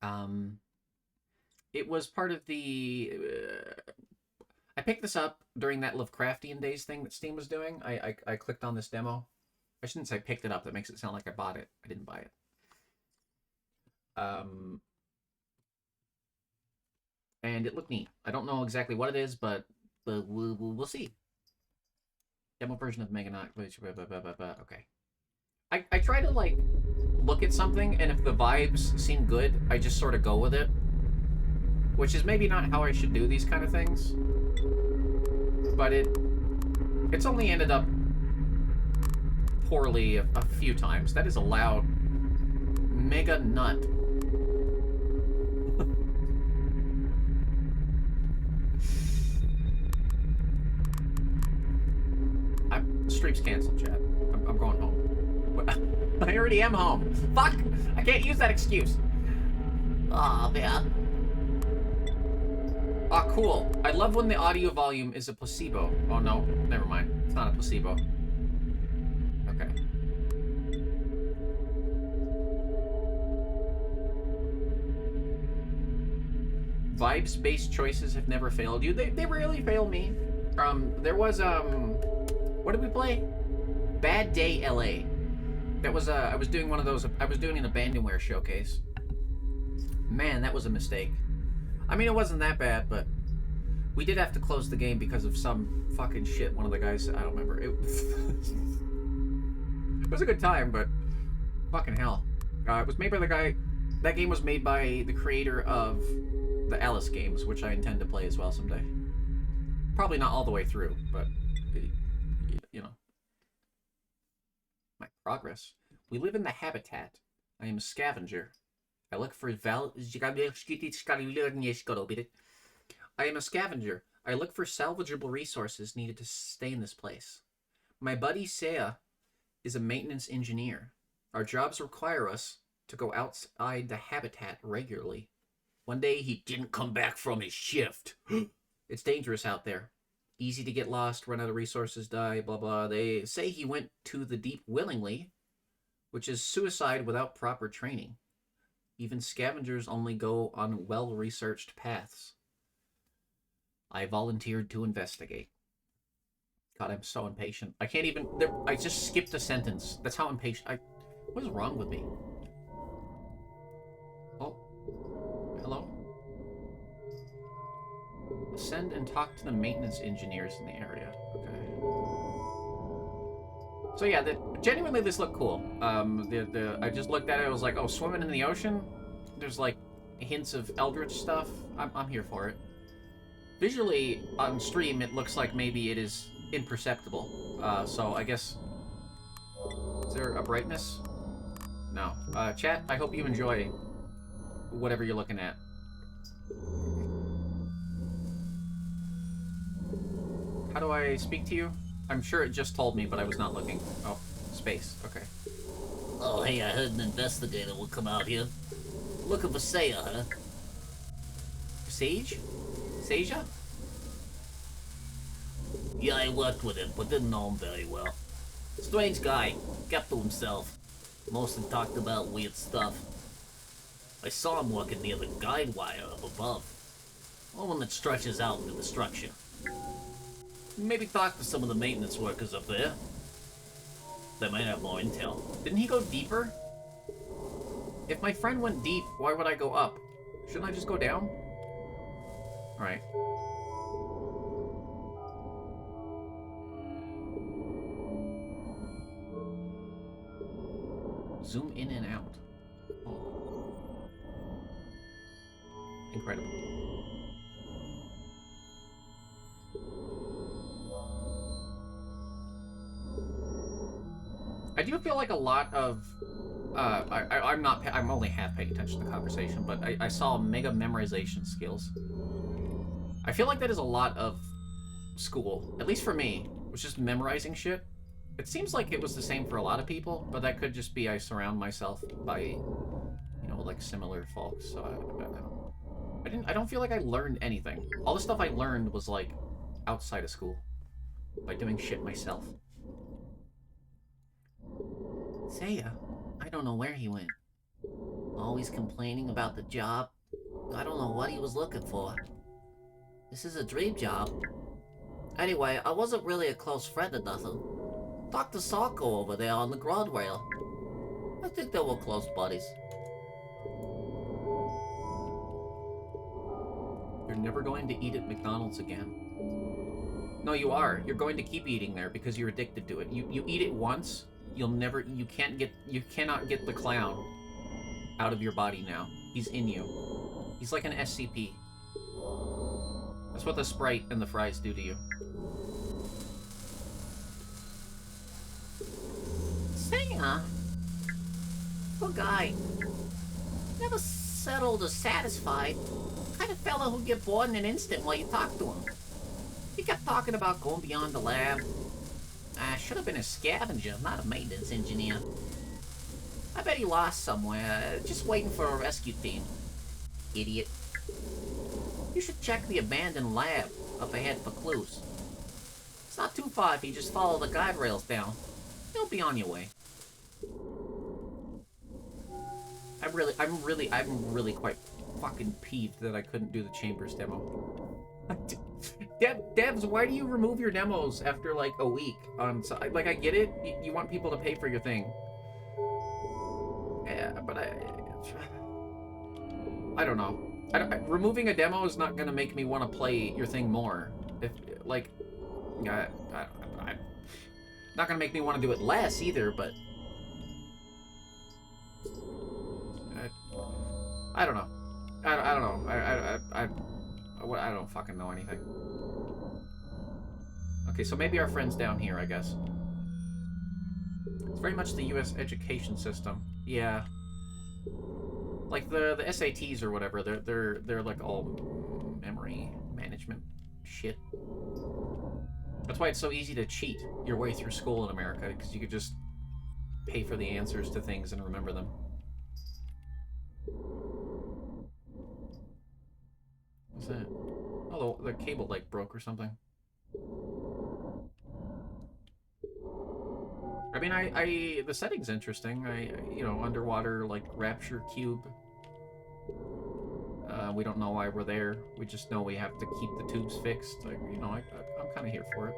Um, it was part of the. I picked this up during that Lovecraftian Days thing that Steam was doing. I clicked on this demo. I shouldn't say picked it up. That makes it sound like I bought it. I didn't buy it. Um, and it looked neat. I don't know exactly what it is, but we'll see. Demo version of Meganaut. Okay. I try to like look at something, and if the vibes seem good, I just sort of go with it. Which is maybe not how I should do these kind of things, but it's only ended up poorly a few times. That is a loud mega nut. Stream's canceled, chat. I'm going home. I already am home. Fuck! I can't use that excuse. Aw, man. Ah, cool. I love when the audio volume is a placebo. Oh, no. Never mind. It's not a placebo. Okay. Vibes-based choices have never failed you. They rarely fail me. There was, what did we play? Bad Day LA. That was, I was doing one of those, I was doing an abandonware showcase. Man, that was a mistake. I mean, it wasn't that bad, but we did have to close the game because of some fucking shit. One of the guys, I don't remember. It was a good time, but fucking hell. It was made by the guy, that game was made by the creator of the Alice games, which I intend to play as well someday. Probably not all the way through, but, you know. My progress. We live in the habitat. I am a scavenger. I look for I am a scavenger. I look for salvageable resources needed to stay in this place. My buddy Seiya is a maintenance engineer. Our jobs require us to go outside the habitat regularly. One day he didn't come back from his shift. It's dangerous out there. Easy to get lost, run out of resources, die, blah blah. They say he went to the deep willingly, which is suicide without proper training. Even scavengers only go on well-researched paths. I volunteered to investigate. God, I'm so impatient. I can't even... I just skipped a sentence. That's how impatient... What is wrong with me? Oh. Hello? Ascend and talk to the maintenance engineers in the area. Okay. So yeah, genuinely this looked cool. I just looked at it, I was like, oh, swimming in the ocean? There's like hints of eldritch stuff. I'm here for it. Visually, on stream, it looks like maybe it is imperceptible. So I guess... Is there a brightness? No. Chat, I hope you enjoy whatever you're looking at. How do I speak to you? I'm sure it just told me, but I was not looking. Oh, space. Okay. Oh, hey, I heard an investigator will come out here. Looking for Seiya, huh? Sage? Seija? Yeah, I worked with him, but didn't know him very well. Strange guy. Kept to himself. Mostly talked about weird stuff. I saw him working near the guide wire up above. One that stretches out into the structure. Maybe talk to some of the maintenance workers up there. They might have more intel. Didn't he go deeper? If my friend went deep, why would I go up? Shouldn't I just go down? Alright. Zoom in and out. Oh. Incredible. I do feel like a lot of... I'm only half paying attention to the conversation, but I saw mega memorization skills. I feel like that is a lot of school, at least for me, was just memorizing shit. It seems like it was the same for a lot of people, but that could just be I surround myself by, you know, like similar folks, so I don't feel like I learned anything. All the stuff I learned was like outside of school, by doing shit myself. Seiya, I don't know where he went. Always complaining about the job. I don't know what he was looking for. This is a dream job. Anyway, I wasn't really a close friend or nothing. Dr. Sarko over there on the ground rail. I think they were close buddies. You're never going to eat at McDonald's again. No, you are. You're going to keep eating there because you're addicted to it. You eat it once, you cannot get the clown out of your body now. He's in you. He's like an SCP. That's what the Sprite and the fries do to you. Singer? Good guy. Never settled or satisfied. Kind of fellow who'd get bored in an instant while you talk to him. He kept talking about going beyond the lab. I should have been a scavenger, not a maintenance engineer. I bet he lost somewhere, just waiting for a rescue team. Idiot. You should check the abandoned lab up ahead for clues. It's not too far if you just follow the guide rails down. You'll be on your way. I'm really quite fucking peeved that I couldn't do the Chambers demo. Devs, why do you remove your demos after like a week? Like, I get it. You want people to pay for your thing. Yeah, but I don't know. Removing a demo is not gonna make me want to play your thing more. If like, I'm not gonna make me want to do it less either. But I don't know. I don't know. I don't fucking know anything. Okay, so maybe our friend's down here, I guess. It's very much the U.S. education system. Yeah. Like the SATs or whatever, they're like all memory management shit. That's why it's so easy to cheat your way through school in America, because you could just pay for the answers to things and remember them. What's that? Oh, the cable like broke or something. I mean, the setting's interesting. You know, underwater, like, rapture cube. We don't know why we're there. We just know we have to keep the tubes fixed. Like, you know, I'm kind of here for it.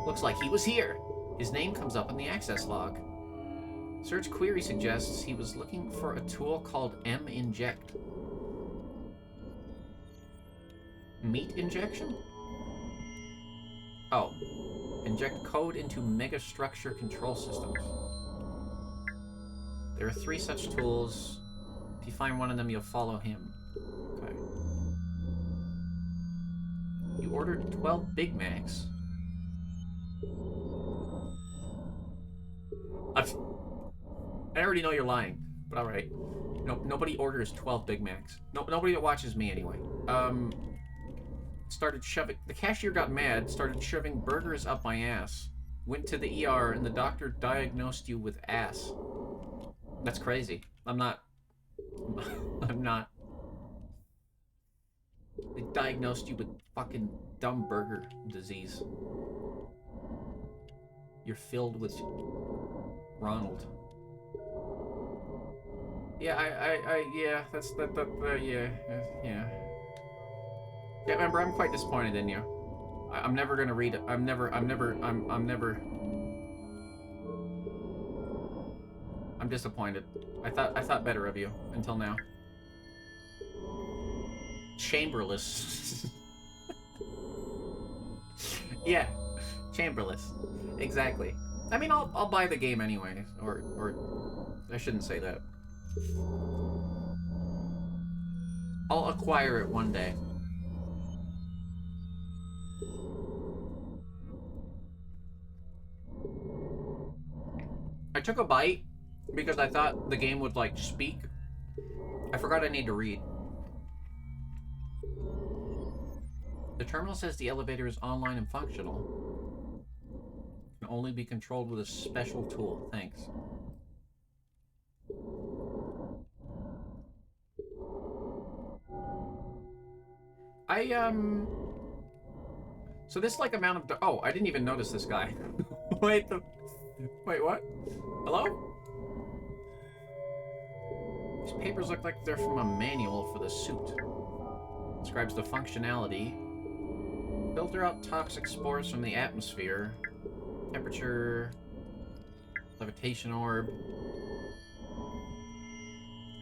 Looks like he was here. His name comes up in the access log. Search query suggests he was looking for a tool called M-Inject. Meat injection? Oh. Inject code into megastructure control systems. There are 3 such tools. If you find one of them, you'll follow him. Okay. You ordered 12 Big Macs. I already know you're lying, but alright. No, nobody orders 12 Big Macs. No, nobody that watches me anyway. Started shoving... The cashier got mad, started shoving burgers up my ass. Went to the ER, and the doctor diagnosed you with ass. That's crazy. I'm not... They diagnosed you with fucking dumb burger disease. You're filled with... Ronald. Yeah, yeah, yeah. Yeah, remember, I'm quite disappointed in you. I'm never gonna read it. I'm never... I'm disappointed. I thought better of you until now. Chamberless. Yeah, chamberless. Exactly. I mean, I'll buy the game anyway, or I shouldn't say that. I'll acquire it one day. I took a bite because I thought the game would, like, speak. I forgot I need to read. The terminal says the elevator is online and functional. Can only be controlled with a special tool. Thanks. So this, like, amount of... Oh, I didn't even notice this guy. Wait, what? Hello? These papers look like they're from a manual for the suit. Describes the functionality. Filter out toxic spores from the atmosphere. Temperature. Levitation orb.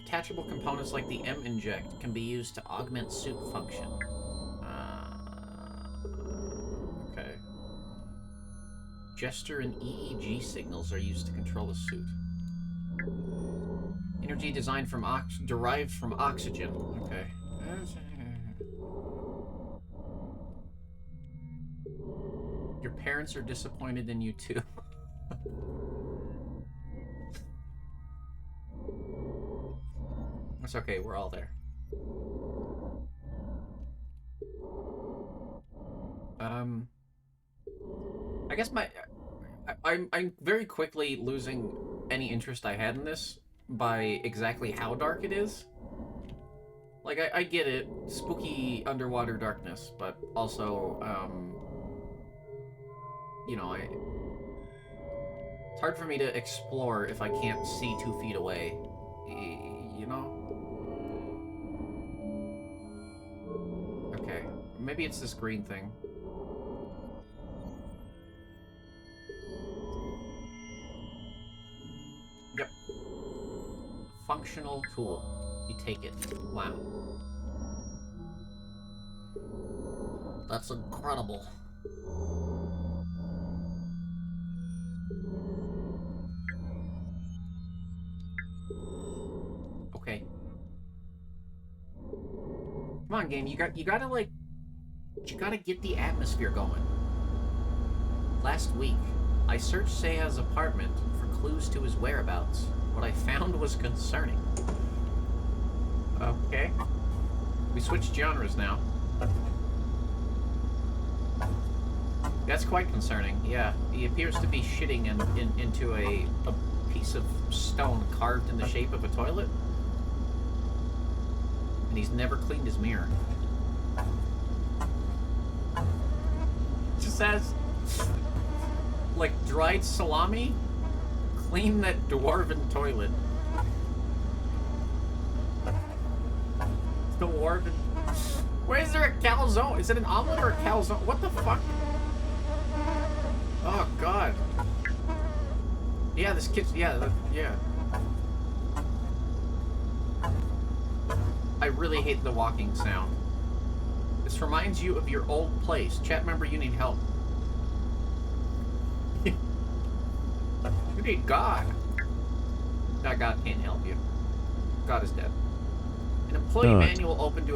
Attachable components like the M-inject can be used to augment suit function. Okay. Gesture and EEG signals are used to control the suit. Energy designed from derived from oxygen. Okay. Your parents are disappointed in you too. It's okay, we're all there. I guess I'm very quickly losing any interest I had in this by exactly how dark it is. Like, I get it, spooky underwater darkness, but also, you know, it's hard for me to explore if I can't see 2 feet away, you know? Okay, maybe it's this green thing. Yep. Functional tool. You take it. Wow. That's incredible. Okay. Come on, game. You gotta like, you gotta get the atmosphere going. Last week, I searched Seiya's apartment for clues to his whereabouts. What I found was concerning. Okay. We switched genres now. That's quite concerning. Yeah, he appears to be shitting into a piece of stone carved in the shape of a toilet. And he's never cleaned his mirror. Just says, like, dried salami? Clean that dwarven toilet. Dwarven. Where is there a calzone? Is it an omelet or a calzone? What the fuck? Oh, God. Yeah, this kid's... Yeah, yeah. I really hate the walking sound. This reminds you of your old place. Chat member, you need help. You need God. That God can't help you. God is dead. An employee manual open to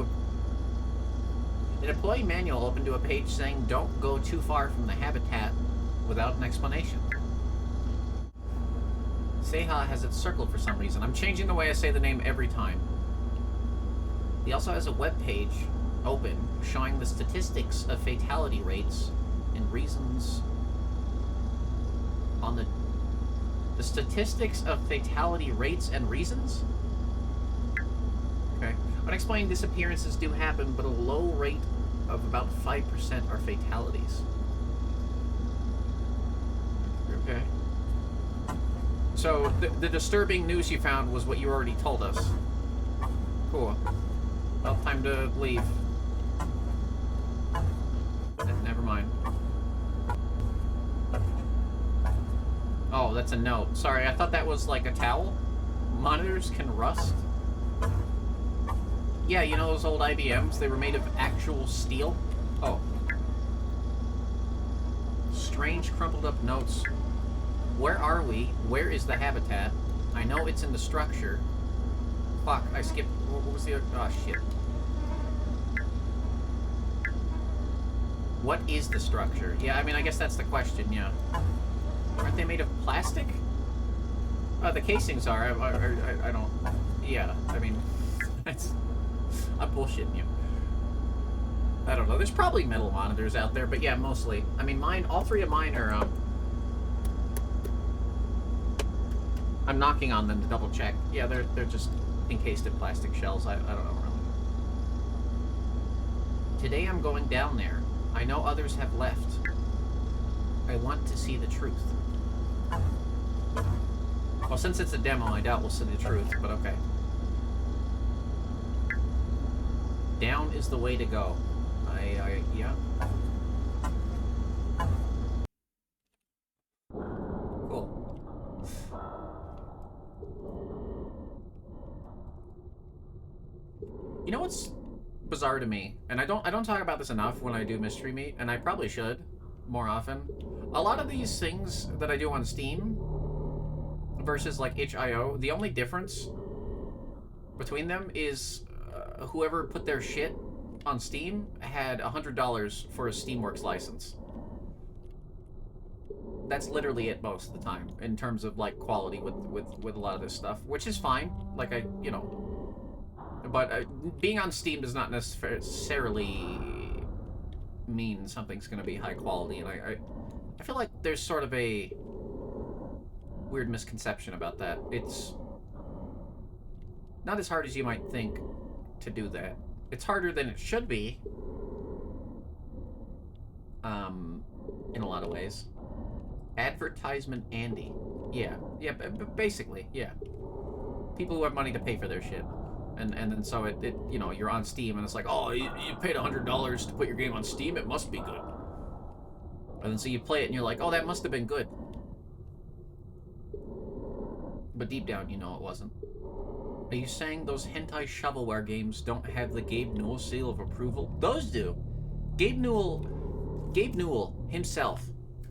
a page saying don't go too far from the habitat without an explanation. Seiya has it circled for some reason. I'm changing the way I say the name every time. He also has a web page open showing the statistics of fatality rates and reasons on the statistics of fatality rates and reasons? Okay. Unexplained disappearances do happen, but a low rate of about 5% are fatalities. Okay. So, the disturbing news you found was what you already told us. Cool. Well, time to leave. Never mind. Oh, that's a note. Sorry, I thought that was like a towel. Monitors can rust. Yeah, you know those old IBMs? They were made of actual steel. Oh. Strange crumpled up notes. Where are we? Where is the habitat? I know it's in the structure. Fuck, I skipped. What was the other? Oh, shit. What is the structure? Yeah, I mean, I guess that's the question, yeah. Aren't they made of plastic? The casings are. I don't... Yeah, I mean... I'm bullshitting you. I don't know. There's probably metal monitors out there, but yeah, mostly. I mean, mine... All three of mine are, I'm knocking on them to double check. Yeah, they're just encased in plastic shells. I don't know, really. Today I'm going down there. I know others have left. I want to see the truth. Well, since it's a demo, I doubt we'll see the truth, but okay. Down is the way to go. Yeah. Cool. You know what's bizarre to me, and I don't talk about this enough when I do Mystery Meat, and I probably should more often. A lot of these things that I do on Steam versus like itch.io, the only difference between them is whoever put their shit on Steam had $100 for a Steamworks license. That's literally it most of the time in terms of like quality with a lot of this stuff, which is fine. Like you know, but being on Steam does not necessarily mean something's going to be high quality, and I feel like there's sort of a weird misconception about that. It's not as hard as you might think to do that. It's harder than it should be, in a lot of ways. Advertisement Andy. Yeah, basically, yeah. People who have money to pay for their shit. And then so it you know, you're on Steam and it's like, oh, you paid $100 to put your game on Steam, it must be good. And then so you play it and you're like, oh, that must have been good. But deep down, you know it wasn't. Are you saying those hentai shovelware games don't have the Gabe Newell seal of approval? Those do. Gabe Newell himself,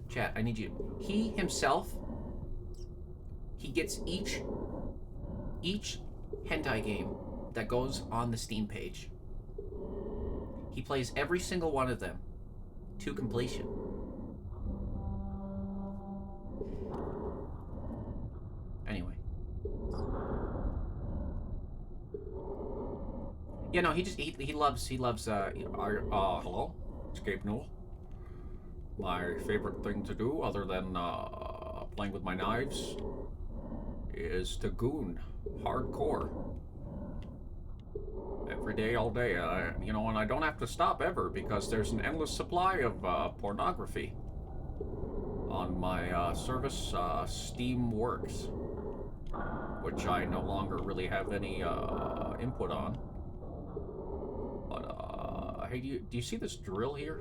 chat, I need you. He himself, he gets each hentai game that goes on the Steam page. He plays every single one of them to completion. Anyway. Yeah, no, he loves you know, hello? It's Gabe Newell. My favorite thing to do, other than playing with my knives, is to goon hardcore. Every day, all day. You know, and I don't have to stop ever because there's an endless supply of pornography on my service, Steamworks, which I no longer really have any input on. But hey, do you see this drill here?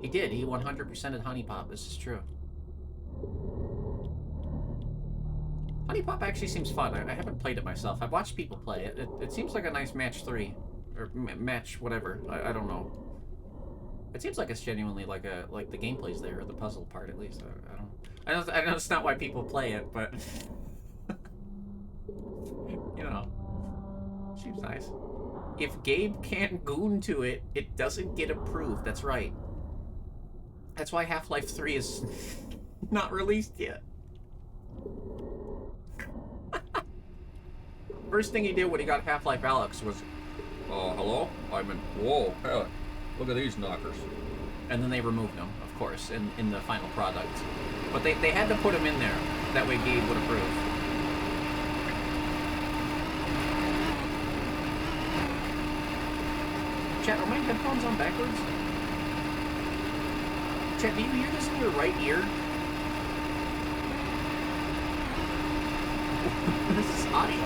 He did. He 100%ed Honey Pop. This is true. Honey Pop actually seems fun. I haven't played it myself. I've watched people play it. It seems like a nice match 3. Or match whatever. I don't know. It seems like it's genuinely like the gameplay's there, or the puzzle part at least. I know it's not why people play it, but you know, seems nice. If Gabe can't goon to it, it doesn't get approved. That's right. That's why Half-Life 3 is not released yet. First thing he did when he got Half-Life Alyx was, hello? Whoa, hey, look at these knockers. And then they removed him, of course, in the final product. But they had to put him in there. That way Gabe would approve. Chat, are my headphones on backwards? Chat, do you hear this in your right ear? This is audio.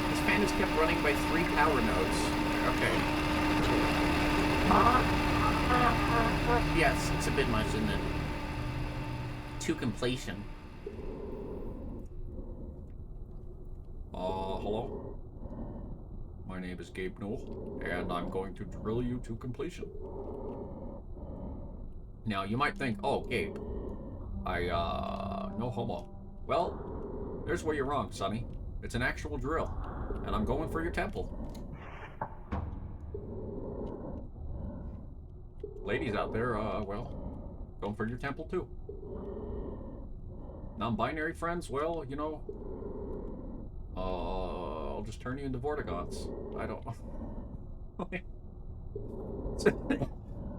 This fan is kept running by 3 power nodes. Okay. Yes, it's a bit much, isn't it? To completion. Hello? My name is Gabe Newell, and I'm going to drill you to completion. Now, you might think, oh, Gabe, no homo. Well, there's where you're wrong, Sonny. It's an actual drill, and I'm going for your temple. Ladies out there, well, going for your temple too. Non-binary friends, well, you know, I'll just turn you into Vortigons. I don't know.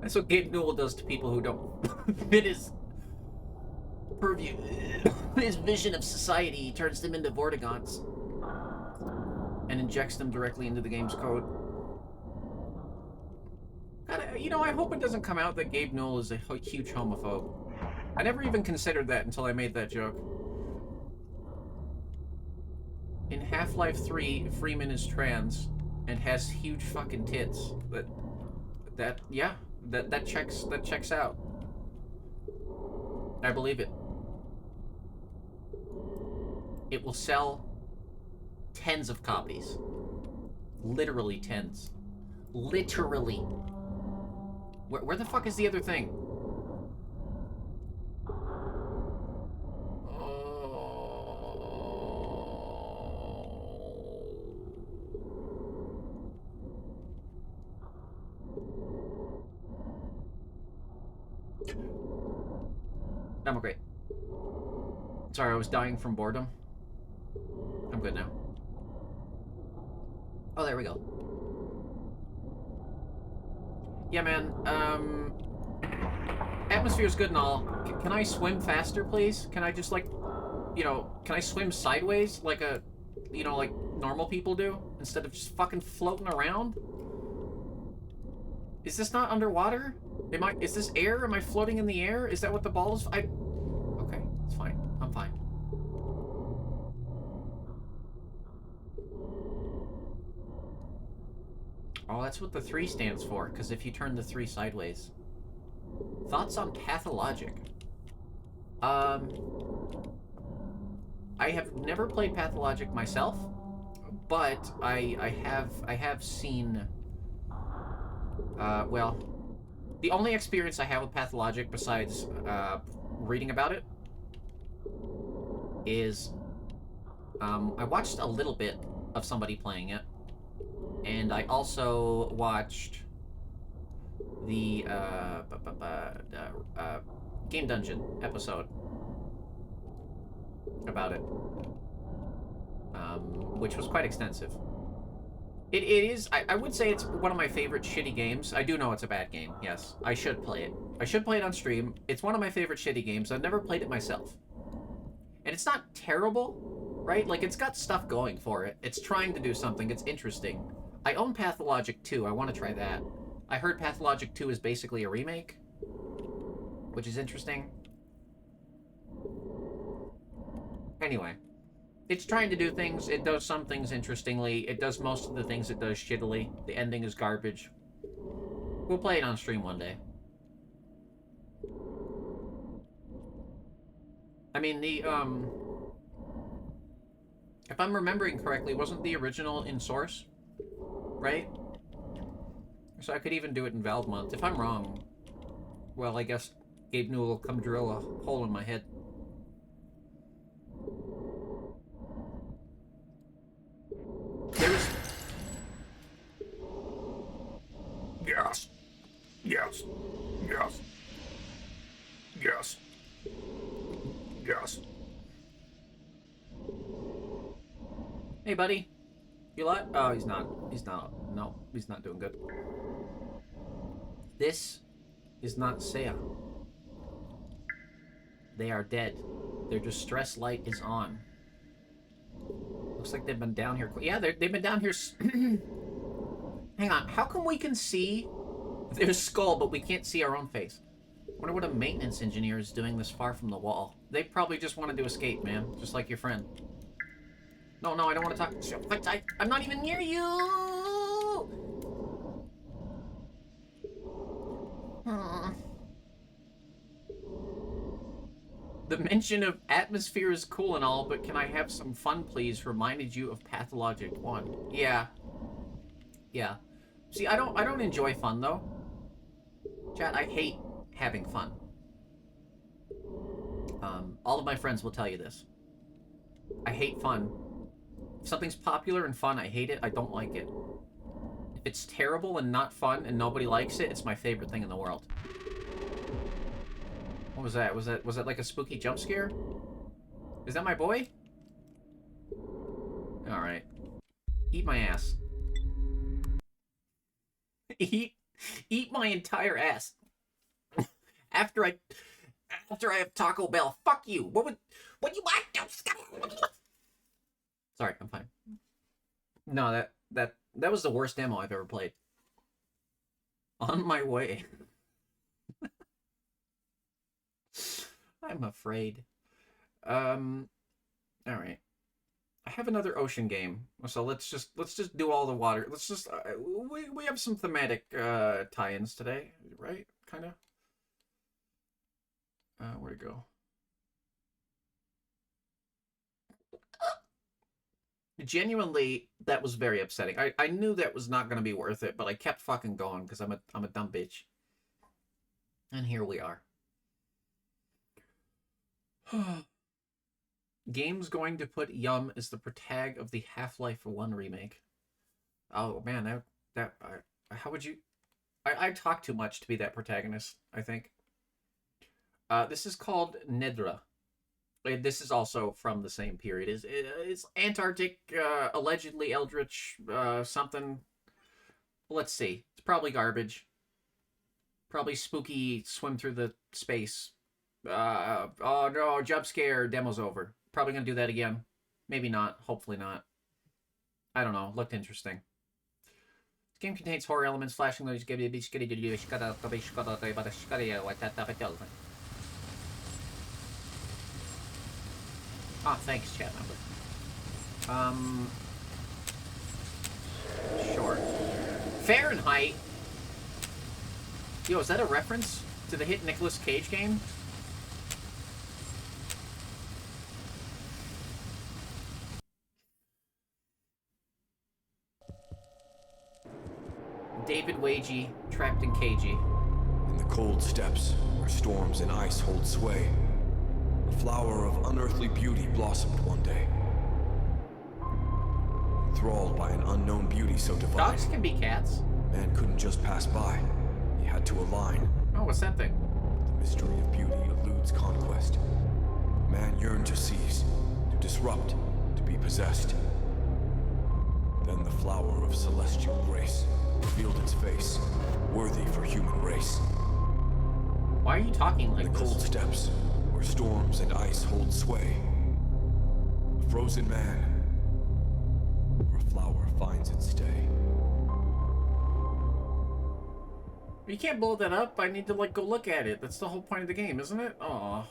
That's what Gabe Newell does to people who don't fit his purview, his vision of society. He turns them into Vortigons and injects them directly into the game's code. You know, I hope it doesn't come out that Gabe Newell is a huge homophobe. I never even considered that until I made that joke. In Half-Life 3, Freeman is trans and has huge fucking tits. Yeah, that checks out. I believe it. It will sell tens of copies. Literally tens. Literally. Where the fuck is the other thing? I'm great. Sorry, I was dying from boredom. I'm good now. Oh, there we go. Yeah, man. Atmosphere's good and all. Can I swim faster, please? Can I just, like, can I swim sideways like like normal people do? Instead of just fucking floating around? Is this not underwater? Is this air? Am I floating in the air? Is that what the ball is? Okay, it's fine. I'm fine. Oh, that's what the 3 stands for, because if you turn the 3 sideways. Thoughts on Pathologic? I have never played Pathologic myself, but I have seen, well, the only experience I have with Pathologic besides, reading about it is, I watched a little bit of somebody playing it, and I also watched the, Game Dungeon episode about it, which was quite extensive. It is, I would say it's one of my favorite shitty games. I do know it's a bad game, yes. I should play it. I should play it on stream. It's one of my favorite shitty games. I've never played it myself. And it's not terrible, right? Like, it's got stuff going for it. It's trying to do something. It's interesting. I own Pathologic 2. I want to try that. I heard Pathologic 2 is basically a remake, which is interesting. Anyway, it's trying to do things. It does some things interestingly. It does most of the things it does shittily. The ending is garbage. We'll play it on stream one day. I mean, if I'm remembering correctly, wasn't the original in Source? Right? So I could even do it in Valve Month. If I'm wrong, well, I guess Gabe Newell will come drill a hole in my head. There's... Yes. Yes. Yes. Yes. Yes. Hey, buddy. You lot? Oh, he's not. He's not. No, he's not doing good. This is not Seiya. They are dead. Their distress light is on. Looks like they've been down here. Yeah, they've been down here. Hang on. How come we can see their skull, but we can't see our own face? I wonder what a maintenance engineer is doing this far from the wall. They probably just wanted to escape, man. Just like your friend. No, I don't want to talk. I'm not even near you! The mention of atmosphere is cool and all, but can I have some fun, please? Reminded you of Pathologic 1. Yeah. Yeah. See, I don't enjoy fun, though. Chat, I hate having fun. All of my friends will tell you this. I hate fun. If something's popular and fun, I hate it. I don't like it. If it's terrible and not fun and nobody likes it, it's my favorite thing in the world. What was that? Was that like a spooky jump scare? Is that my boy? Alright. Eat my ass. Eat my entire ass. After I have Taco Bell. Fuck you. What you want? Sorry, I'm fine. No, that was the worst demo I've ever played. On my way. I'm afraid. Alright. I have another ocean game, so let's just do all the water. Let's just we have some thematic tie-ins today, right? Kind of. Where'd it go? Genuinely, that was very upsetting. I knew that was not going to be worth it, but I kept fucking going because I'm a dumb bitch. And here we are. Game's going to put Yum as the protag of the Half-Life 1 remake. Oh man, how would you? I talk too much to be that protagonist, I think. This is called Nedra. This is also from the same period. It's Antarctic, allegedly eldritch, something. Let's see. It's probably garbage. Probably spooky swim through the space. Oh no, jump scare, demo's over. Probably gonna do that again. Maybe not. Hopefully not. I don't know. Looked interesting. This game contains horror elements, flashing noise. Ah, thanks, chat member. Sure. Fahrenheit? Yo, is that a reference to the hit Nicolas Cage game? David Wagey, trapped in cagey. In the cold steppes, where storms and ice hold sway, a flower of unearthly beauty blossomed one day. Enthralled by an unknown beauty so divine, Dogs can be cats. man couldn't just pass by. He had to align. Oh, what's that thing? The mystery of beauty eludes conquest. Man yearned to seize, to disrupt, to be possessed. Then the flower of celestial grace revealed its face, worthy for human race. Why are you talking like In the this? cold steppes, where storms and ice hold sway, a frozen man, where a flower finds its stay. You can't blow that up. I need to, like, go look at it. That's the whole point of the game, isn't it? Aw.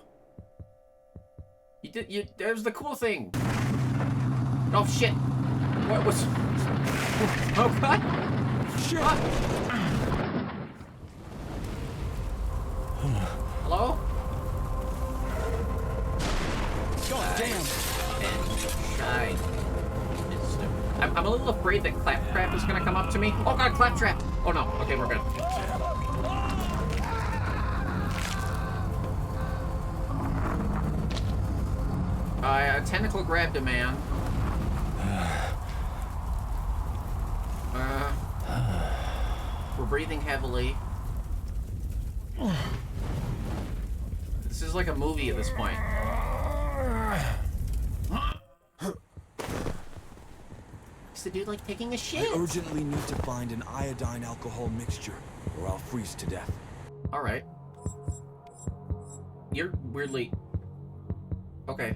That was the cool thing. Oh, shit. What was... Oh, God. Shit. Hello? God damn. Shine. I'm a little afraid that Claptrap is gonna come up to me. Oh god, Claptrap! Oh no. Okay, we're good. A tentacle grabbed a man. We're breathing heavily. This is like a movie at this point. Is the dude like taking a shit? I urgently need to find an iodine alcohol mixture, or I'll freeze to death. Alright. You're weirdly... Okay.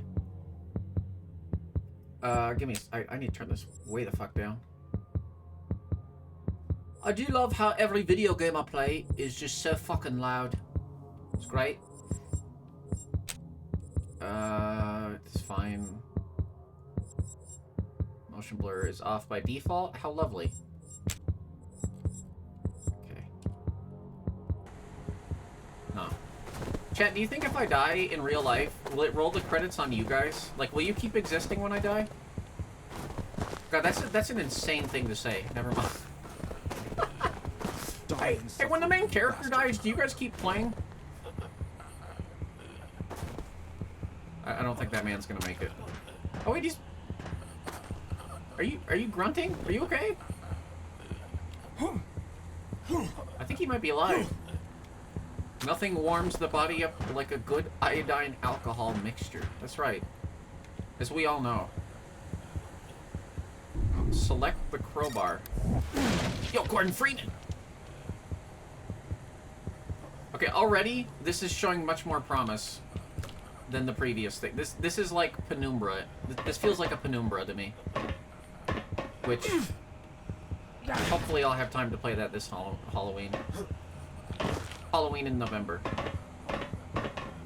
Give me... I need to turn this way the fuck down. I do love how every video game I play is just so fucking loud. It's great. It's fine. Motion blur is off by default. How lovely. Okay. No. Chat, do you think if I die in real life, will it roll the credits on you guys? Like, will you keep existing when I die? God, that's an insane thing to say. Never mind. Hey, when the main character dies, do you guys keep playing? I don't think that man's gonna make it. Oh wait, he's... Are you grunting? Are you okay? I think he might be alive. Nothing warms the body up like a good iodine alcohol mixture. That's right. As we all know. Select the crowbar. Yo, Gordon Freeman! Okay, already, this is showing much more promise than the previous thing. This is like Penumbra. This feels like a Penumbra to me. Which, hopefully I'll have time to play that this Halloween. Halloween in November.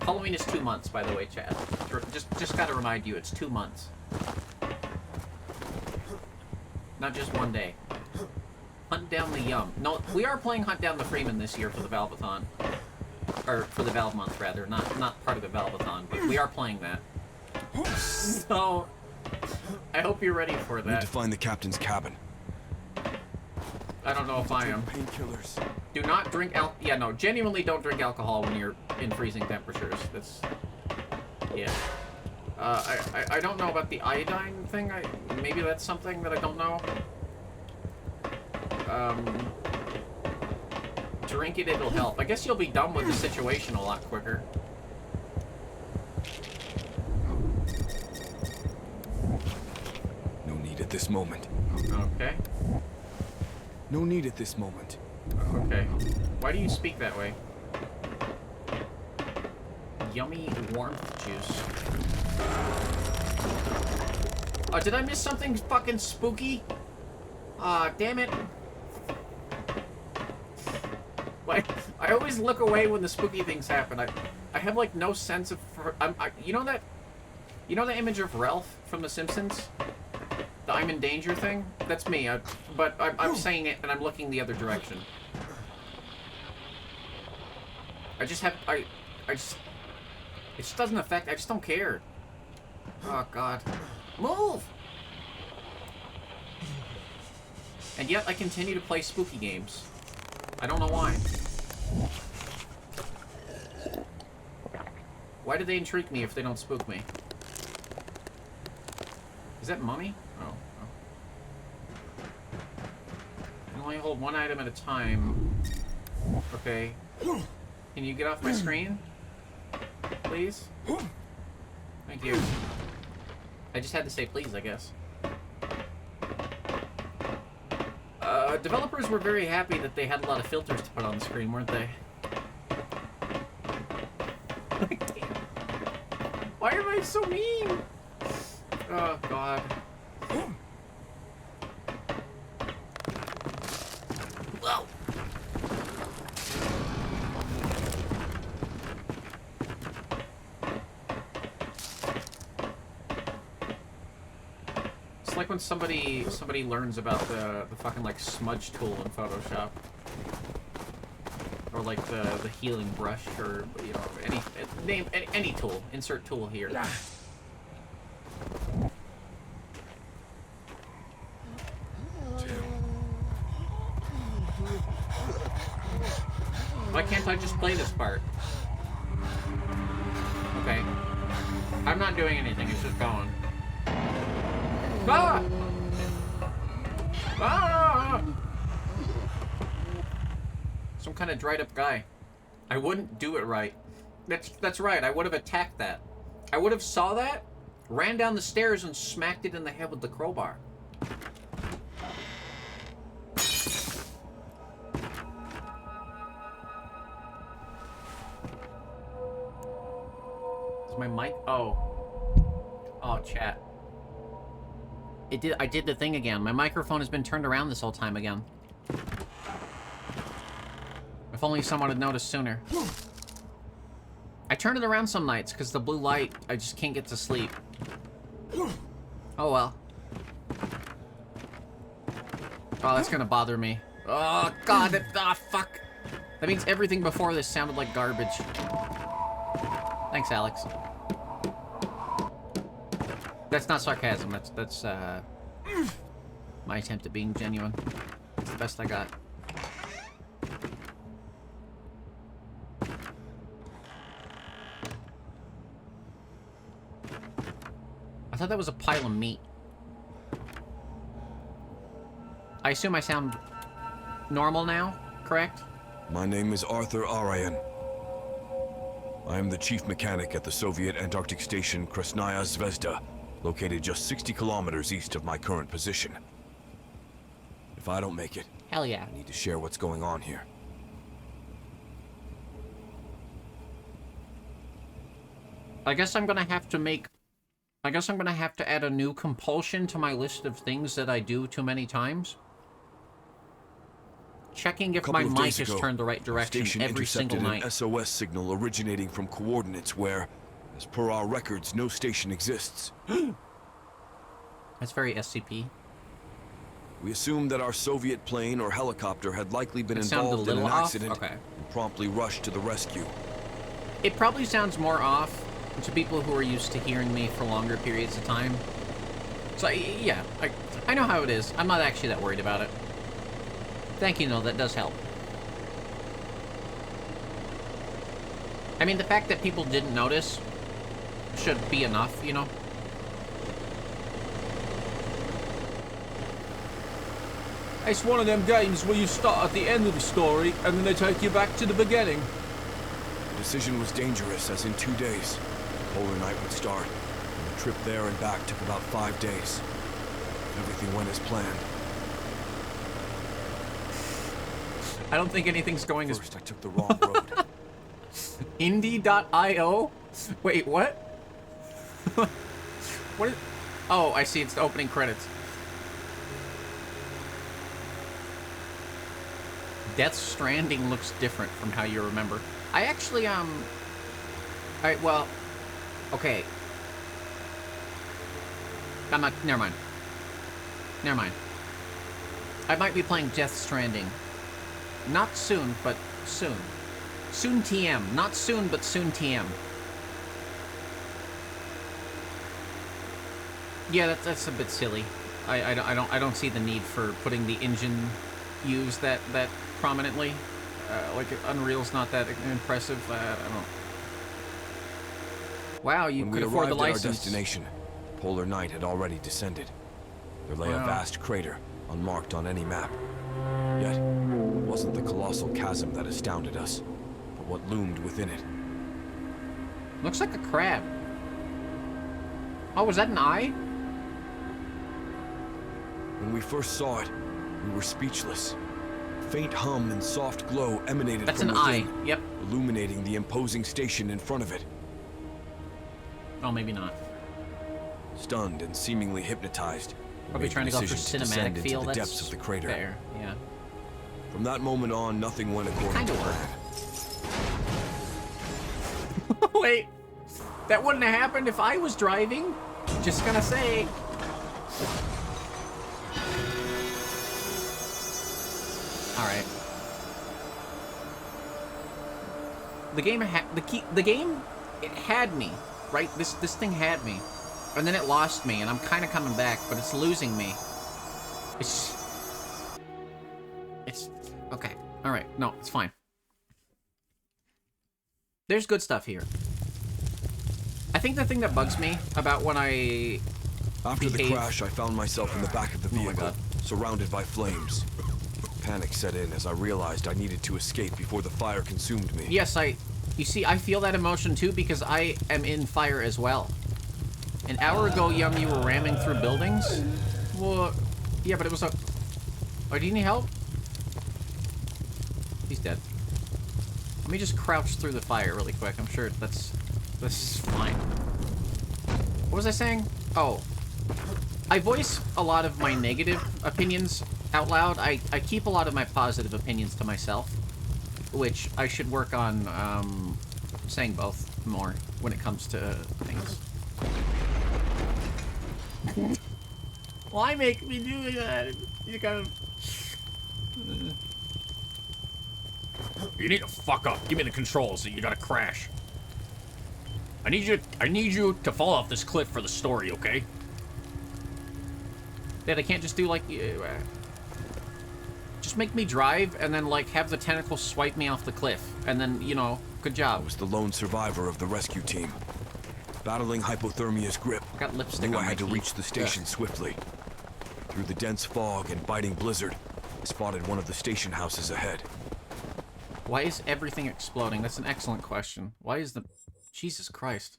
Halloween is 2 months, by the way, Chad. Just gotta remind you, it's 2 months. Not just one day. Hunt down the Yum. No, we are playing Hunt Down the Freeman this year for the Valvathon. Or for the Valve Month, rather. Not part of the Valvathon, but we are playing that. So, I hope you're ready for Need that. to find the captain's cabin. I don't know if I am. Painkillers. Do not drink yeah, no, genuinely don't drink alcohol when you're in freezing temperatures. That's... yeah. I don't know about the iodine thing. Maybe that's something that I don't know. Drink it, it'll help. I guess you'll be done with the situation a lot quicker. No need at this moment. Okay. No need at this moment. Okay. Why do you speak that way? Yummy warmth juice. Oh, did I miss something fucking spooky? Ah, damn it. Like, I always look away when the spooky things happen. I have like no sense of... you know that... You know the image of Ralph from The Simpsons? The I'm in danger thing? That's me, but I'm saying it and I'm looking the other direction. I just have... I just... It just doesn't affect... I just don't care. Oh, God. Move! And yet I continue to play spooky games. I don't know why. Why do they intrigue me if they don't spook me? Is that money? Oh. I can only hold one item at a time. Okay. Can you get off my screen? Please? Thank you. I just had to say please, I guess. Developers were very happy that they had a lot of filters to put on the screen, weren't they? Why am I so mean? Oh, God. Whoa! It's like when somebody learns about the fucking like smudge tool in Photoshop, or like the healing brush, or you know any tool. Insert tool here. Why can't I just play this part? Okay. I'm not doing anything. It's just going. Ah! Ah! Some kind of dried up guy. I wouldn't do it right. That's right. I would have attacked that. I would have saw that, ran down the stairs, and smacked it in the head with the crowbar. Is my mic? Oh, chat. I did the thing again. My microphone has been turned around this whole time again. If only someone had noticed sooner. I turn it around some nights because the blue light, I just can't get to sleep. Oh well. Oh, that's gonna bother me. Oh God, fuck. That means everything before this sounded like garbage. Thanks, Alex. That's not sarcasm. That's my attempt at being genuine. It's the best I got. I thought that was a pile of meat. I assume I sound normal now, correct? My name is Arthur Arayan. I am the chief mechanic at the Soviet Antarctic station Krasnaya Zvezda, located just 60 kilometers east of my current position. If I don't make it, Hell yeah. I need to share what's going on here. I guess I'm gonna have to add a new compulsion to my list of things that I do too many times. Checking if my mic is turned the right direction Station every single intercepted night. an SOS signal originating from coordinates where, as per our records, no station exists. That's very SCP. We assumed that our Soviet plane or helicopter had likely been It sounded a involved in an little off? accident Okay. and promptly rushed to the rescue. It probably sounds more off to people who are used to hearing me for longer periods of time. So, yeah, I know how it is. I'm not actually that worried about it. Thank you, though. That does help. I mean, the fact that people didn't notice should be enough, you know? It's one of them games where you start at the end of the story and then they take you back to the beginning. The decision was dangerous, as in 2 days, the polar night would start, and the trip there and back took about 5 days. Everything went as planned. I don't think anything's going as... First, I took the wrong road. Indie.io? Wait, what? What is... Oh, I see. It's the opening credits. Death Stranding looks different from how you remember. I actually, Alright, well... Okay. I'm not... Never mind. Never mind. I might be playing Death Stranding. Not soon, but soon. Soon TM. Not soon, but soon TM. Yeah, that's a bit silly. I don't see the need for putting the engine use that prominently. Like Unreal's not that impressive. I don't. Wow, you When could we afford the arrived at our license. destination, the polar night had already descended. There lay a Wow. vast crater, unmarked on any map. Yet, it wasn't the colossal chasm that astounded us, but what loomed within it. Looks like a crab. Oh, was that an eye? When we first saw it, we were speechless. A faint hum and soft glow emanated That's from an within, eye. Yep. illuminating the imposing station in front of it. Oh, maybe not. Stunned and seemingly hypnotized, we Probably made trying the to go for decision to descend cinematic into feel. the That's depths of the crater. fair. Yeah. From that moment on, nothing went according Kinda to worked. plan. Wait, that wouldn't have happened if I was driving. Just gonna say. All right. The game it had me, right? This thing had me, and then it lost me, and I'm kind of coming back, but it's losing me. It's okay. All right. No, it's fine. There's good stuff here. I think the thing that bugs me about when I After the behave- crash, I found myself in the back of the Oh my vehicle, God. surrounded by flames. Panic set in as I realized I needed to escape before the fire consumed me. Yes, you see, I feel that emotion too because I am in fire as well. An hour ago, Yum, you were ramming through buildings? Well, yeah, but it was a... Oh, do you need help? He's dead. Let me just crouch through the fire really quick. I'm sure this is fine. What was I saying? Oh. I voice a lot of my negative opinions out loud. I keep a lot of my positive opinions to myself, which I should work on saying both more when it comes to things. Why make me do that? You gotta... You need to fuck up. Give me the controls. You gotta crash. I need you to fall off this cliff for the story, okay? Dad, I can't just do like... just make me drive and then like have the tentacles swipe me off the cliff. And then, you know, good I job. was the lone survivor of the rescue team. Battling hypothermia's grip, I got lipstick knew on I my had to teeth. reach the station swiftly. Through the dense fog and biting blizzard, I spotted one of the station houses ahead. Why is everything exploding? That's an excellent question. Why is the... Jesus Christ.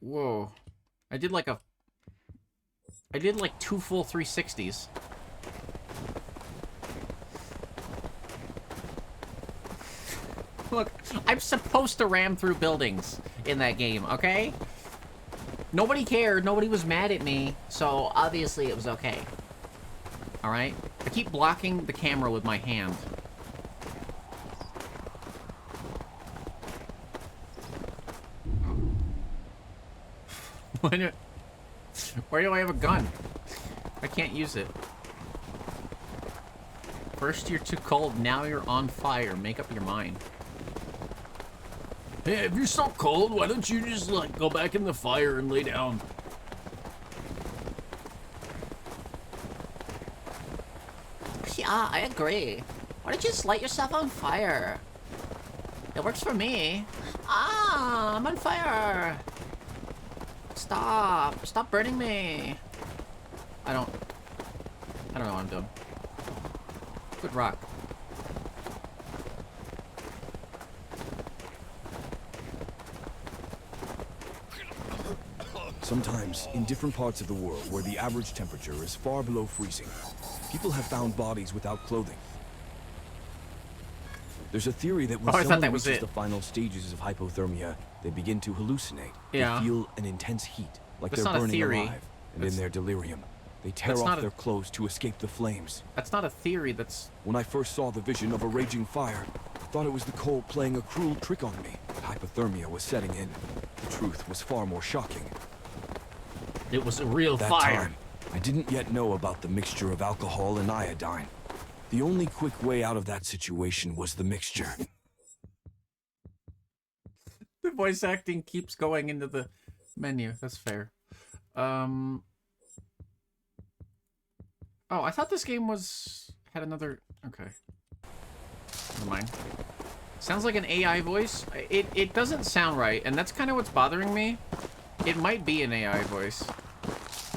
Whoa. I did like 2 full 360s. Look, I'm supposed to ram through buildings in that game, okay? Nobody cared, nobody was mad at me, so obviously it was okay. Alright? I keep blocking the camera with my hand. Why not? Why do I have a gun? I can't use it. First you're too cold, now you're on fire. Make up your mind. Hey, if you're so cold, why don't you just, like, go back in the fire and lay down? Yeah, I agree. Why don't you just light yourself on fire? It works for me. Ah, I'm on fire. Stop. Stop burning me. I don't know what I'm doing. Good rock. Sometimes, in different parts of the world where the average temperature is far below freezing, people have found bodies without clothing. There's a theory that when I thought someone that was reaches it. the final stages of hypothermia, they begin to hallucinate. Yeah. They feel an intense heat, like That's they're not a burning theory. alive. And That's- in their delirium, they tear That's not off a- their clothes to escape the flames. That's not a theory, that's... When I first saw the vision of a raging fire, I thought it was the cold playing a cruel trick on me. Hypothermia was setting in. The truth was far more shocking. It was a real That fire. time, I didn't yet know about the mixture of alcohol and iodine. The only quick way out of that situation was the mixture. The voice acting keeps going into the menu. That's fair. Oh, I thought this game had another... Okay. Never mind. Sounds like an AI voice. It doesn't sound right, and that's kind of what's bothering me. It might be an AI voice.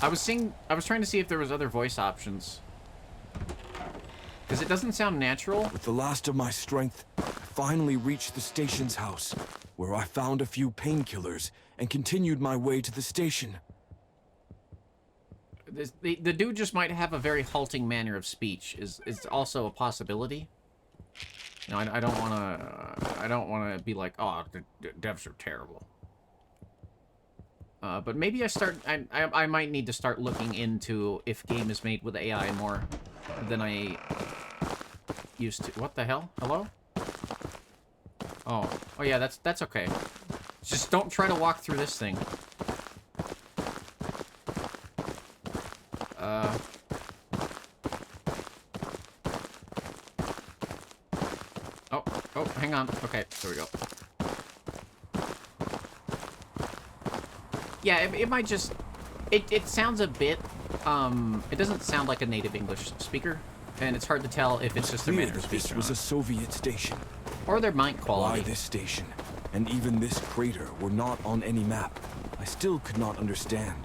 I was trying to see if there was other voice options. Because it doesn't sound natural. With the last of my strength, I finally reached the station's house, where I found a few painkillers and continued my way to the station. The dude just might have a very halting manner of speech. Is also a possibility. You know, I don't wanna be like, oh, the devs are terrible. But maybe I might need to start looking into if game is made with AI more than I used to. What the hell? Hello? Oh yeah, that's okay. Just don't try to walk through this thing. Oh, hang on. Okay, there we go. Yeah, it might just... It sounds a bit... it doesn't sound like a native English speaker, and it's hard to tell if it's just their Clear manner of that speech this or was a not. Soviet station. Or their mic Why quality. this station, and even this crater, were not on any map, I still could not understand.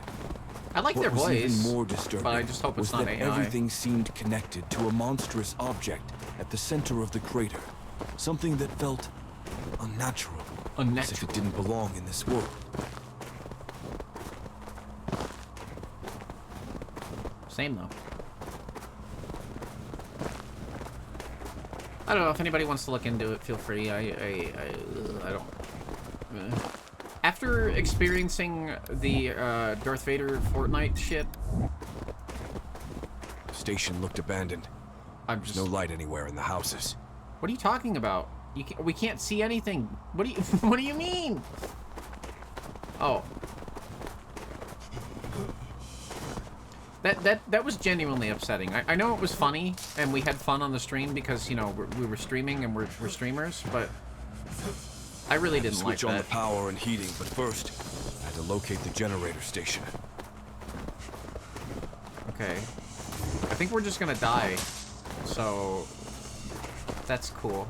I like their What was voice, even more disturbing but I just hope it's was not that AI. everything seemed connected to a monstrous object at the center of the crater. Something that felt unnatural. As if Unnatural. it didn't belong in this world. Same, though. I don't know, if anybody wants to look into it, feel free. I don't... After experiencing the Darth Vader Fortnite shit, The station looked abandoned. I'm There's just... no light anywhere in the houses. What are you talking about? We can't see anything. What do you what do you mean? Oh. That was genuinely upsetting. I know it was funny and we had fun on the stream because, you know, we were streaming and we're streamers, but I really didn't like Switch on the that. power and heating, but first, I had to locate the generator station. Okay. I think we're just gonna die. So that's cool.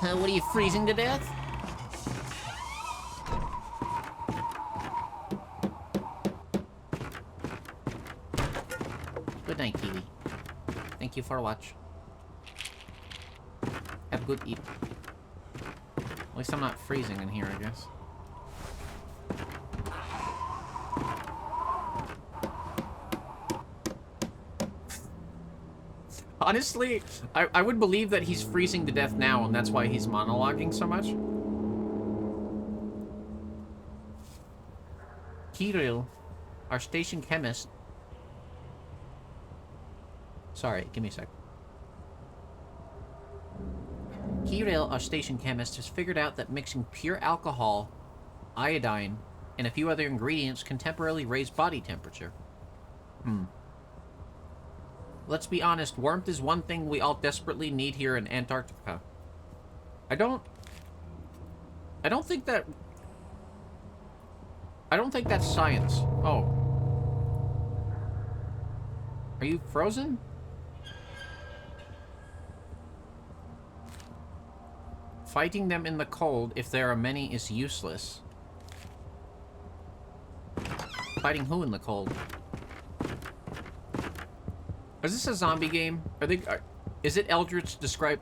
What are you, freezing to death? Good night, Kiwi. Thank you for watch. Have a good eat. At least I'm not freezing in here, I guess. Honestly, I would believe that he's freezing to death now, and that's why he's monologuing so much. Kirill, our station chemist. Sorry, give me a sec. Kirill, our station chemist, has figured out that mixing pure alcohol, iodine, and a few other ingredients can temporarily raise body temperature. Let's be honest, warmth is one thing we all desperately need here in Antarctica. I don't think that's science. Oh. Are you frozen? Fighting them in the cold, if there are many, is useless. Fighting who in the cold? Is this a zombie game? Is it Eldritch describe...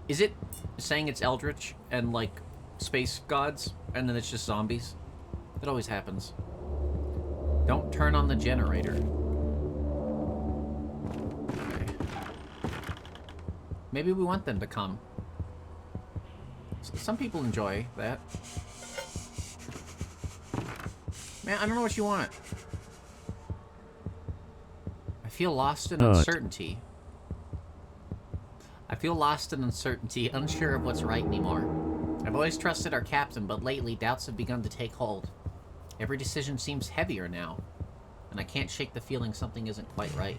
Is it saying it's Eldritch and, like, space gods, and then it's just zombies? That always happens. Don't turn on the generator. Okay. Maybe we want them to come. Some people enjoy that. Man, I don't know what you want. I feel lost in uncertainty. I feel lost in uncertainty, unsure of what's right anymore. I've always trusted our captain, but lately doubts have begun to take hold. Every decision seems heavier now, and I can't shake the feeling something isn't quite right.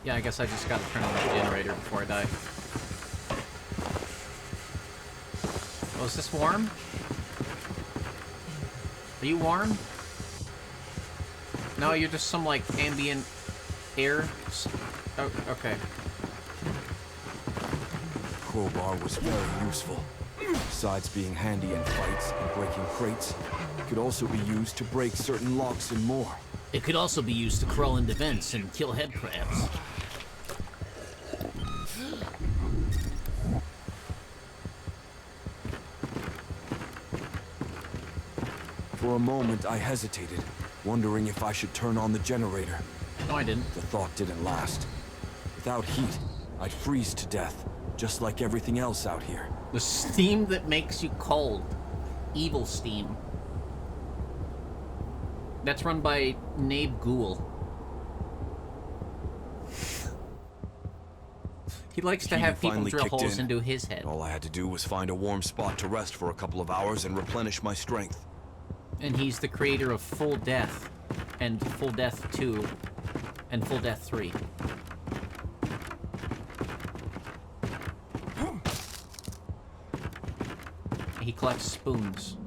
Yeah, I guess I just gotta turn on the generator before I die. Oh, is this warm? Are you warm? No, you're just some, like, ambient air. Oh, okay. Crowbar was very useful. Besides being handy in fights and breaking crates, it could also be used to break certain locks and more. It could also be used to crawl into vents and kill head crabs. For a moment, I hesitated, wondering if I should turn on the generator. No, I didn't. The thought didn't last. Without heat, I'd freeze to death, just like everything else out here. The steam that makes you cold. Evil steam. That's run by Nabe Ghoul. He likes to have people drill holes into his head. All I had to do was find a warm spot to rest for a couple of hours and replenish my strength. And he's the creator of Full Death, and Full Death 2, and Full Death 3. He collects spoons.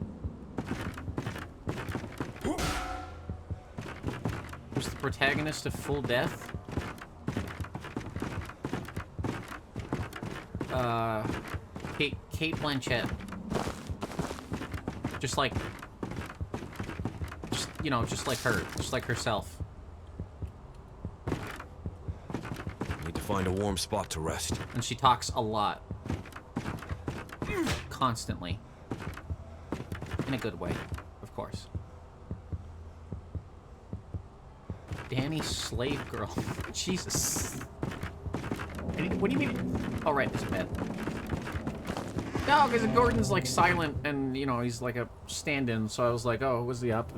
Who's the protagonist of Full Death? Kate Blanchett. Just like her. Just like herself. Need to find a warm spot to rest. And she talks a lot. Constantly. In a good way, of course. Danny Slave Girl. Jesus. What do you mean? Oh, right, there's a bed. No, because Gordon's, like, silent, and, you know, he's, like, a stand-in, so I was like, oh, what's the up?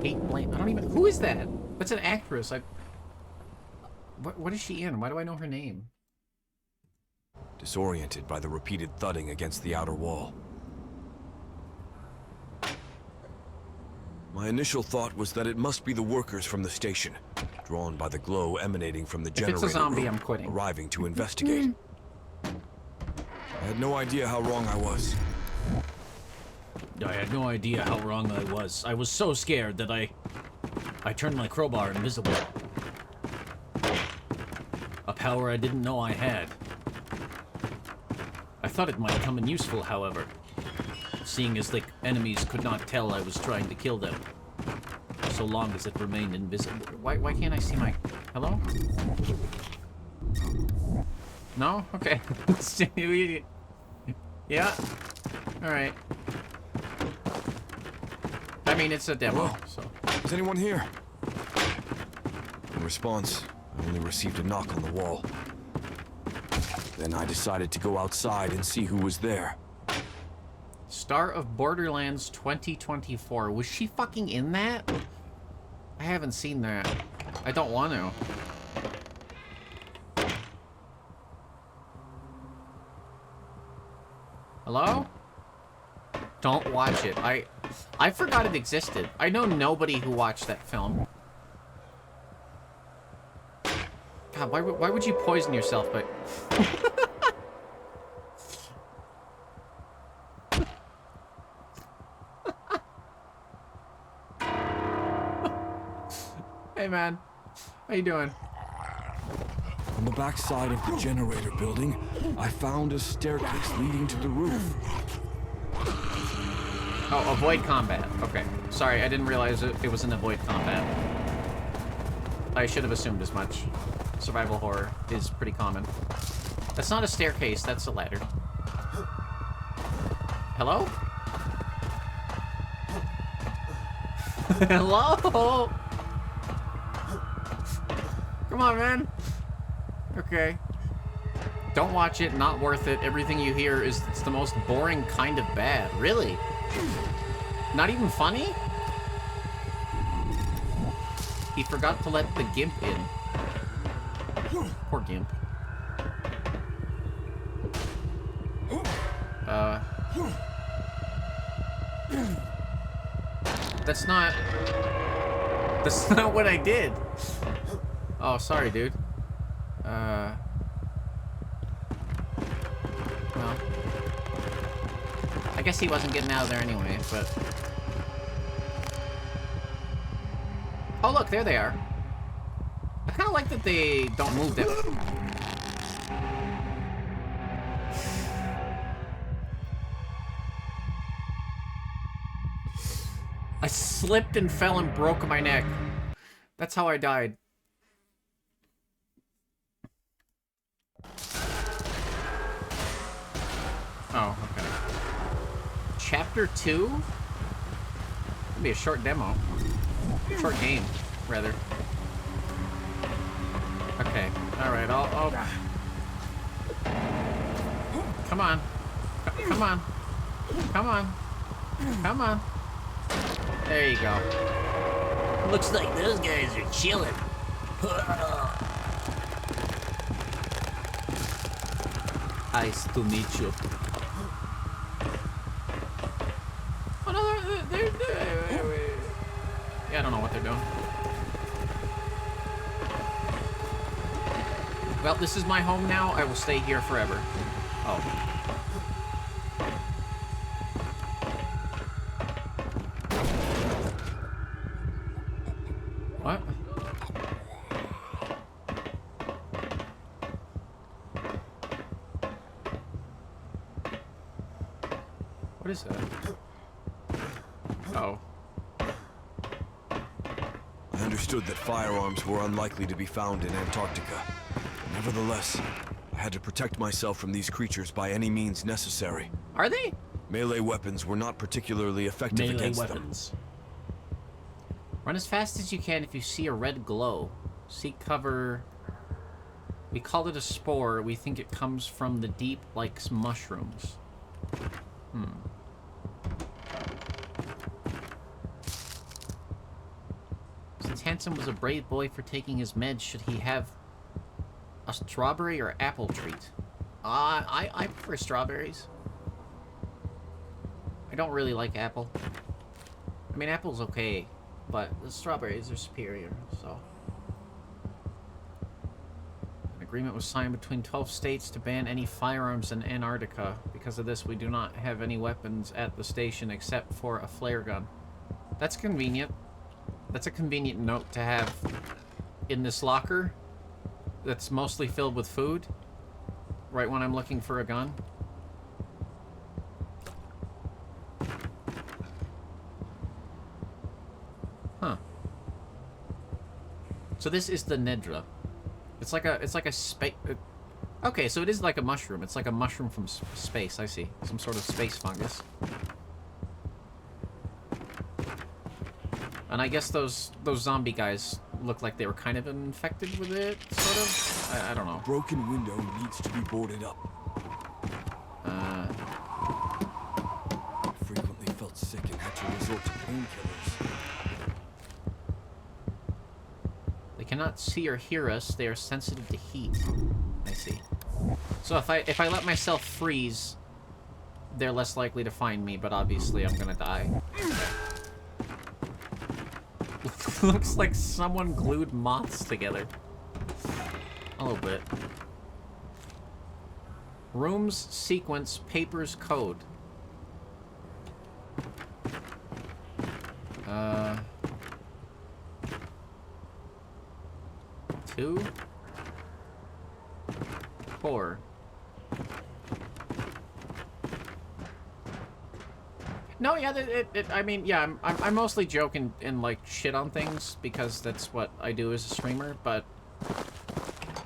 Kate Blanchett. I don't even... Who is that? That's an actress. What is she in? Why do I know her name? Disoriented by the repeated thudding against the outer wall. My initial thought was that it must be the workers from the station, drawn by the glow emanating from the generator If it's a zombie, room, I'm quitting. arriving to investigate. I had no idea how wrong I was. I had no idea how wrong I was. I was so scared that I turned my crowbar invisible. A power I didn't know I had. I thought it might come in useful, however, seeing as the enemies could not tell I was trying to kill them, so long as it remained invisible. Why can't I see my... Hello? No? Okay. Yeah. Alright. I mean, it's a demo, Hello? so... Is anyone here? In response, I only received a knock on the wall. Then I decided to go outside and see who was there. Star of Borderlands 2024. Was she fucking in that? I haven't seen that. I don't want to. Hello? Don't watch it. I forgot it existed. I know nobody who watched that film. God, why would you poison yourself? But hey man, how you doing? On the back side of the generator building, I found a staircase leading to the roof. Oh, avoid combat. Okay. Sorry, I didn't realize it was an avoid combat. I should have assumed as much. Survival horror is pretty common. That's not a staircase, that's a ladder. Hello? Hello? Come on, man. Okay. Don't watch it, not worth it. Everything you hear is it's the most boring kind of bad. Really? Not even funny? He forgot to let the gimp in. Poor gimp. That's not what I did. Oh, sorry, dude. Well, I guess he wasn't getting out of there anyway, but... Oh, look, there they are. I kind of like that they don't move that... I slipped and fell and broke my neck. That's how I died. Oh, okay. Chapter 2? It'll be a short demo. Short game, rather. Okay. Alright, I'll... Come on. Come on. Come on. Come on. There you go. Looks like those guys are chilling. Nice to meet you. Oh no, they're yeah, I don't know what they're doing. Well, this is my home now. I will stay here forever. Oh. What? What is that? Oh. I understood that firearms were unlikely to be found in Antarctica. Nevertheless, I had to protect myself from these creatures by any means necessary. Are they? Melee weapons were not particularly effective against them. Run as fast as you can if you see a red glow. Seek cover. We call it a spore. We think it comes from the deep like mushrooms. Since Hanson was a brave boy for taking his meds, should he have a strawberry or apple treat? I prefer strawberries. I don't really like apple. I mean, apple's okay, but the strawberries are superior, so. An agreement was signed between 12 states to ban any firearms in Antarctica. Because of this, we do not have any weapons at the station except for a flare gun. That's convenient. That's a convenient note to have in this locker that's mostly filled with food right when I'm looking for a gun. Huh. So this is the Nedra. It's like a space. Okay, so it is like a mushroom. It's like a mushroom from space. I see. Some sort of space fungus. And I guess those zombie guys looked like they were kind of infected with it, sort of. I don't know. Broken window needs to be boarded up. painkillers. They cannot see or hear us. They are sensitive to heat. I see. So if I let myself freeze, they're less likely to find me, but obviously I'm gonna die. Looks like someone glued moths together. A little bit. Rooms, sequence, papers, code. Two. 4. No, yeah, I mean, yeah, I'm mostly joking and, like, shit on things, because that's what I do as a streamer, but...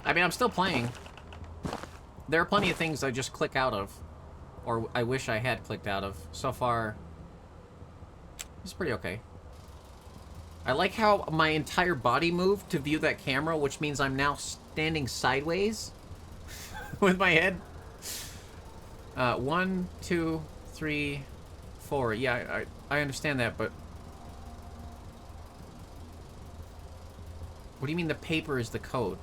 I mean, I'm still playing. There are plenty of things I just click out of, or I wish I had clicked out of. So far, it's pretty okay. I like how my entire body moved to view that camera, which means I'm now standing sideways with my head. 1, 2, 3, 4. Yeah, I understand that, but... What do you mean the paper is the code?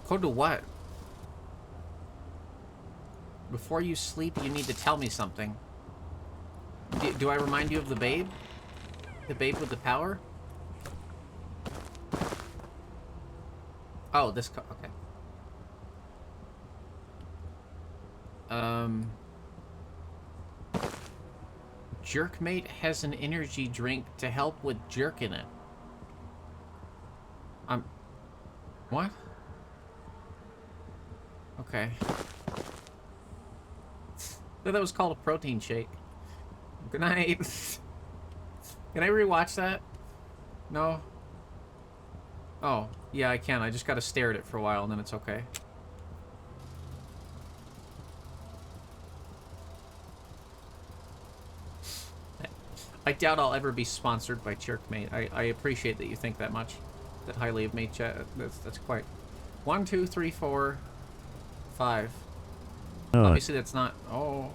Code to what? Before you sleep, you need to tell me something. Do I remind you of the babe? The babe with the power? Oh, this okay. Jerkmate has an energy drink to help with jerking it. What? Okay. Thought that was called a protein shake. Good night. Can I rewatch that? No? Oh, yeah, I can. I just gotta stare at it for a while and then it's okay. I doubt I'll ever be sponsored by Jerkmate. I appreciate that you think that much. That highly of me, chat. That's quite... 1, 2, 3, 4, 5. Obviously that's not... Oh...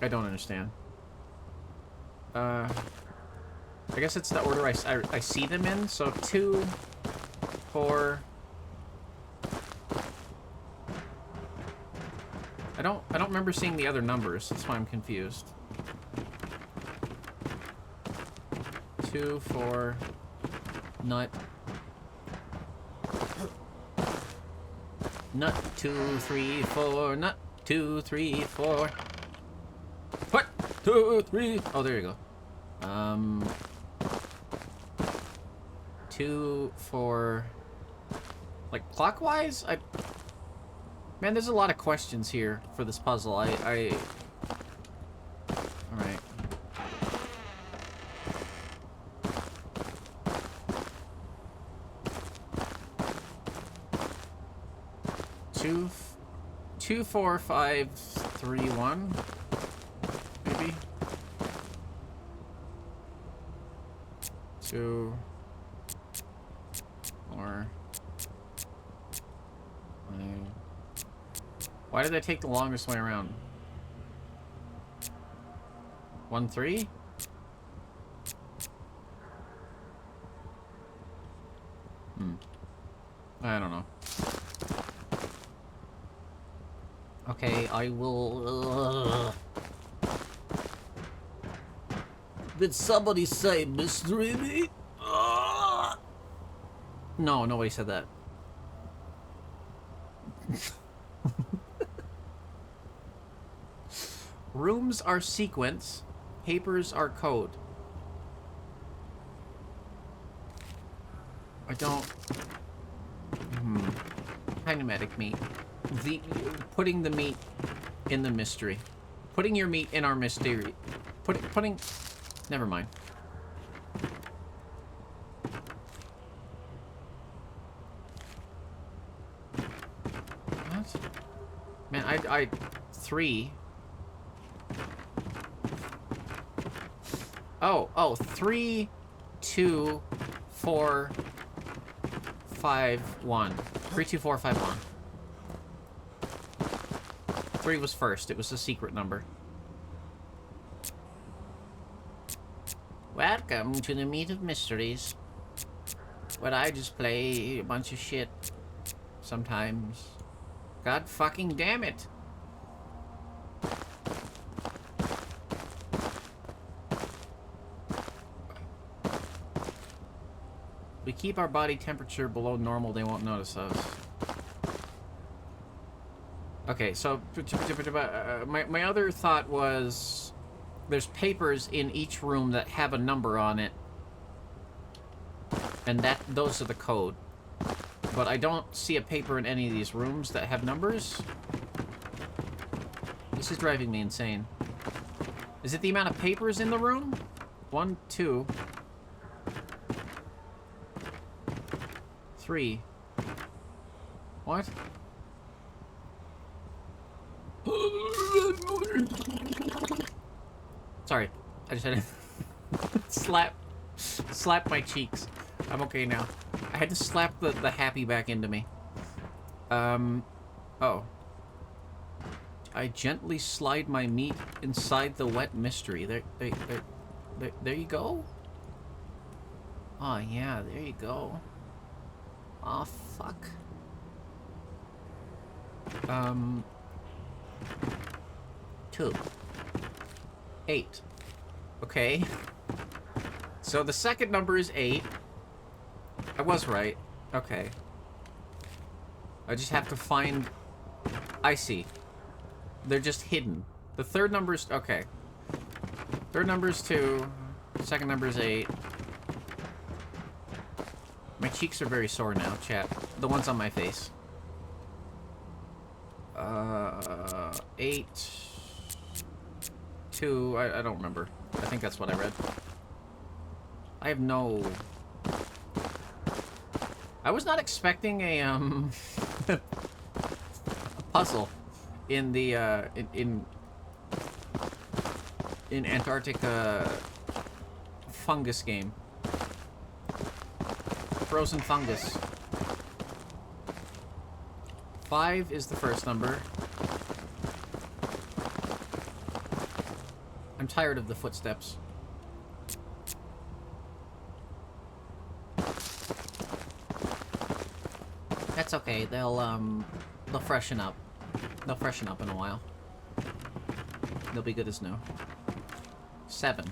I don't understand. I guess it's the order I see them in, so 2, 4... I don't remember seeing the other numbers, that's why I'm confused. 2, 4... Nut. Nut, 2, 3, 4, nut, 2, 3, 4... What? 2, 3. Oh, there you go. 2, 4. Like clockwise? Man, there's a lot of questions here for this puzzle. All right. 2, 4, 5, 3, 1. Maybe 2, 4, 5. Why did I take the longest way around? 1, 3? I don't know. Okay, I will... Did somebody say mystery meat? No, nobody said that. Rooms are sequence, papers are code. I don't... Kinematic meat. Putting the meat in the mystery. Putting your meat in our mystery. Putting... Never mind. What? Man, I 3... Oh, 3, 2, 4, 5, 1. 3, 2, 4, 5, 1. 3 was first. It was a secret number. Welcome to the Meat of Mysteries. Where I just play a bunch of shit. Sometimes. God fucking damn it. We keep our body temperature below normal, they won't notice us. Okay, so my other thought was there's papers in each room that have a number on it, and those are the code. But I don't see a paper in any of these rooms that have numbers. This is driving me insane. Is it the amount of papers in the room? 1, 2, 3. What? Sorry, I just had to slap my cheeks. I'm okay now. I had to slap the happy back into me. Oh. I gently slide my meat inside the wet mystery. There you go. Oh yeah, there you go. Oh fuck. 2. 8. Okay. So the second number is 8. I was right. Okay. I just have to find... I see. They're just hidden. The third number's... Okay. Third number's 2. Second number's 8. My cheeks are very sore now, chat. The ones on my face. 8... 2... I don't remember. I think that's what I read. I have no... I was not expecting a, a puzzle in the, in Antarctic, fungus game. Frozen fungus. 5 is the first number. I'm tired of the footsteps. That's okay. They'll freshen up. They'll freshen up in a while. They'll be good as new. 7.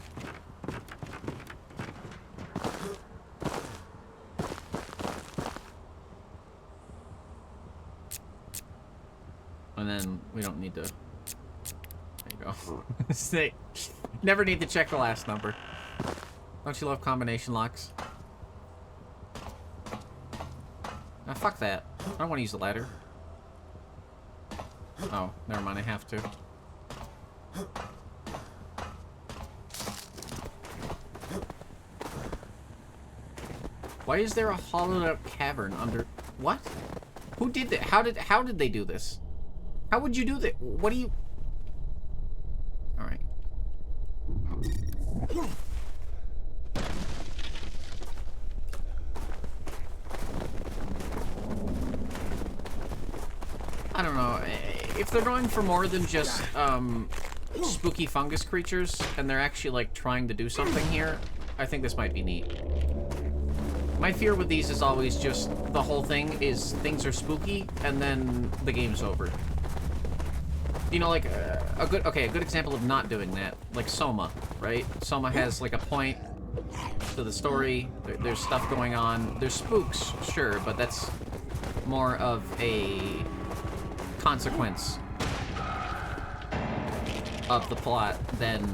And then we don't need to... There you go. Say, never need to check the last number. Don't you love combination locks? Ah, fuck that. I don't want to use the ladder. Oh, never mind, I have to. Why is there a hollowed out cavern under... What? Who did that? How did they do this? How would you do that? What do you... Alright. I don't know. If they're going for more than just spooky fungus creatures, and they're actually like trying to do something here, I think this might be neat. My fear with these is always just the whole thing is things are spooky, and then the game's over. You know, like a good example of not doing that, like Soma, right? Soma has like a point to the story. There's stuff going on. There's spooks, sure, but that's more of a consequence of the plot than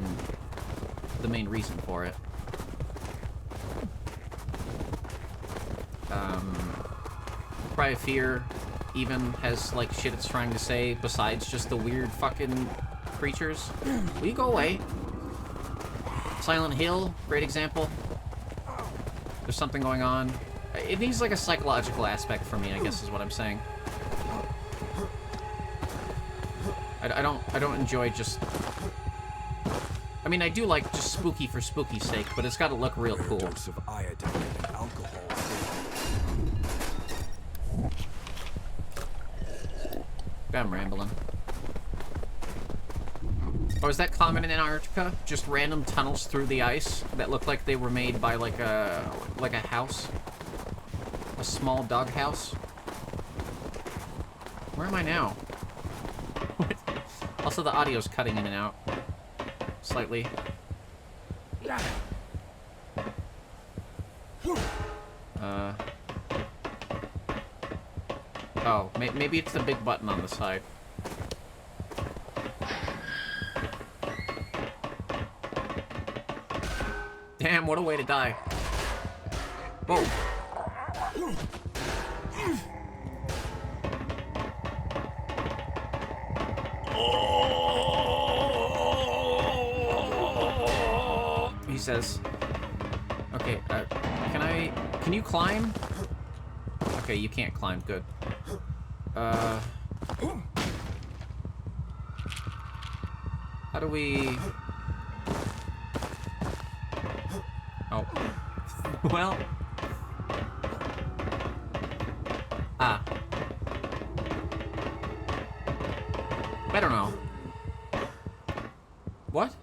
the main reason for it. Cry of Fear even has like shit it's trying to say besides just the weird fucking creatures. Will you go away? Silent Hill, great example. There's something going on. It needs like a psychological aspect for me, I guess is what I'm saying. I don't enjoy just... I mean, I do like just spooky for spooky's sake, but it's got to look real cool. Dose of iodine and alcohol. I'm rambling. Oh, is that common in Antarctica? Just random tunnels through the ice that look like they were made by like a house? A small dog house? Where am I now? Also, the audio's cutting in and out. Slightly. Oh, maybe it's the big button on the side. Damn, what a way to die. Whoa. He says, okay, can you climb? Okay, you can't climb, good. How do we... Oh. Well... Ah. I don't know. What?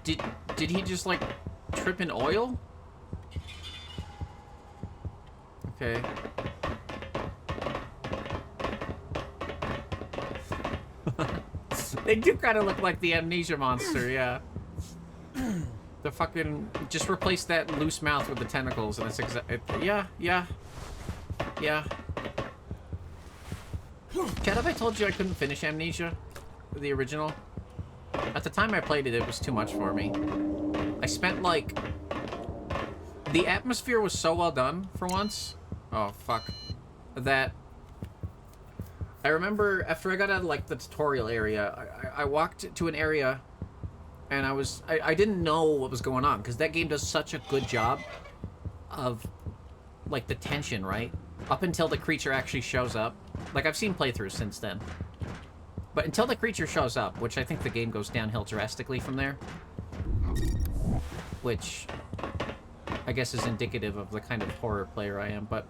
Did he just, like, trip in oil? Okay. They do kind of look like the Amnesia monster, yeah. The fucking... Just replace that loose mouth with the tentacles, and it's yeah. Chad, have I told you I couldn't finish Amnesia? The original? At the time I played it, it was too much for me. I spent, like... The atmosphere was so well done, for once. Oh, fuck. That... I remember after I got out of, like, the tutorial area, I walked to an area, and I didn't know what was going on, because that game does such a good job of, like, the tension, right? Up until the creature actually shows up. Like, I've seen playthroughs since then. But until the creature shows up, which I think the game goes downhill drastically from there, which I guess is indicative of the kind of horror player I am, but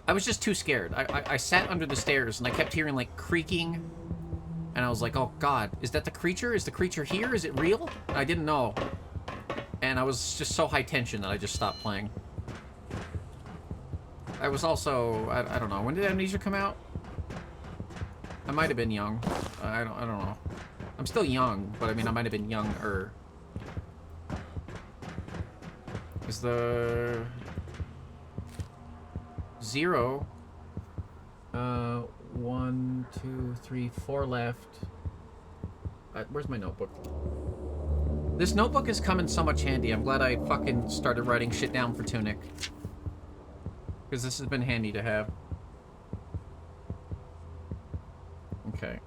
I was just too scared. I sat under the stairs, and I kept hearing, like, creaking, and I was like, oh, God, is that the creature? Is the creature here? Is it real? I didn't know. And I was just so high tension that I just stopped playing. I was also, I don't know, when did Amnesia come out? I might have been young. I don't know. I'm still young, but I mean, I might have been younger. Is the... 0... 1, 2, 3, 4 left. Where's my notebook? This notebook has come in so much handy. I'm glad I fucking started writing shit down for Tunic. Because this has been handy to have. Okay.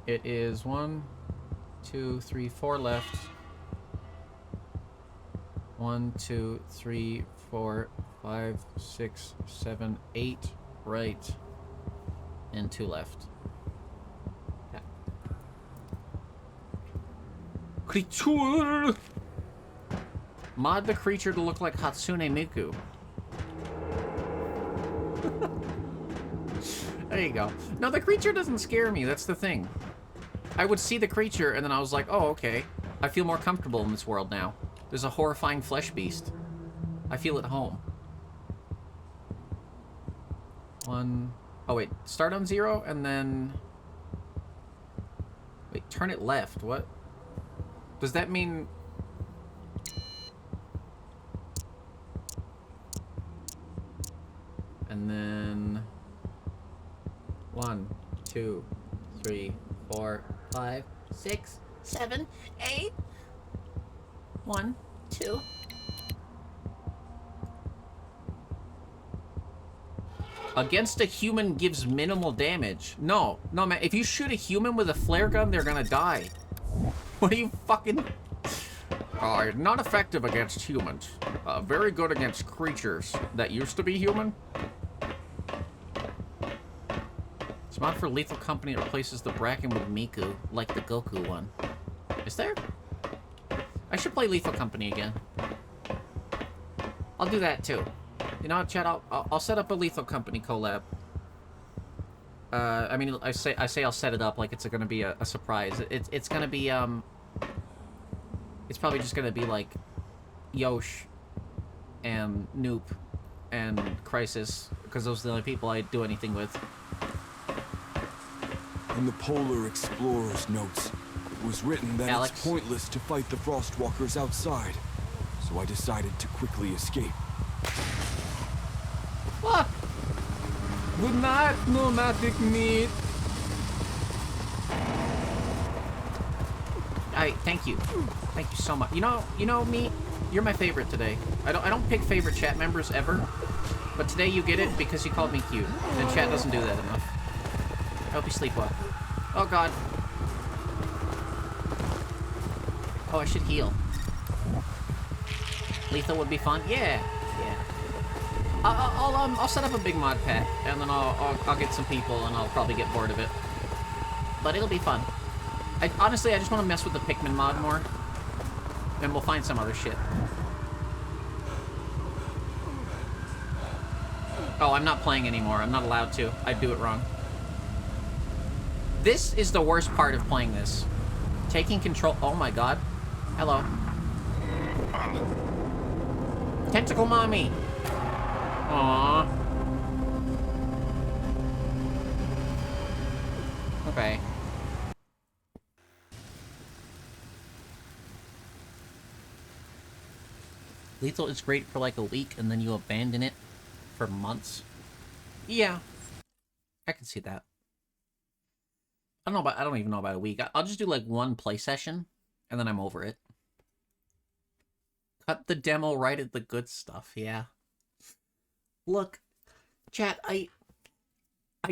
It is 1, 2, 3, 4 left. 1, 2, 3, 4, 5, 6, 7, 8 right. And 2 left. Yeah. Creature! Mod the creature to look like Hatsune Miku. There you go. No, the creature doesn't scare me. That's the thing. I would see the creature, and then I was like, oh, okay. I feel more comfortable in this world now. There's a horrifying flesh beast. I feel at home. 1... Oh, wait. Start on 0, and then... Wait, turn it left. What? Does that mean... And then... 1, 2, 3, 4, 5, 6, 7, 8. 1, 2. Against a human gives minimal damage. No, man. If you shoot a human with a flare gun, they're gonna die. What are you fucking... not effective against humans. Very good against creatures that used to be human. It's mod for Lethal Company replaces the Bracken with Miku, like the Goku one. Is there? I should play Lethal Company again. I'll do that too. You know what, Chad? I'll set up a Lethal Company collab. I mean, I say I'll set it up like it's gonna be a surprise. It's gonna be it's probably just gonna be like Yosh and Noop and Crisis, because those are the only people I do anything with. In the Polar Explorer's notes, it was written that Alex? it's pointless to fight the Frostwalkers outside, so I decided to quickly escape. What? Good night, pneumatic meat. Thank you so much. You know me. You're my favorite today. I don't pick favorite chat members ever, but today you get it because you called me cute, and chat doesn't do that enough. I hope you sleep well. Oh God. Oh, I should heal. Lethal would be fun. Yeah. I'll set up a big mod pack, and then I'll get some people, and I'll probably get bored of it. But it'll be fun. Honestly, I just want to mess with the Pikmin mod more, and we'll find some other shit. Oh, I'm not playing anymore. I'm not allowed to. I'd do it wrong. This is the worst part of playing this. Taking control. Oh my God. Hello. Tentacle mommy. Aww. Okay. Lethal is great for like a week, and then you abandon it for months. Yeah. I can see that. I don't even know about a week. I'll just do like one play session, and then I'm over it. Cut the demo right at the good stuff, yeah. Look, chat, I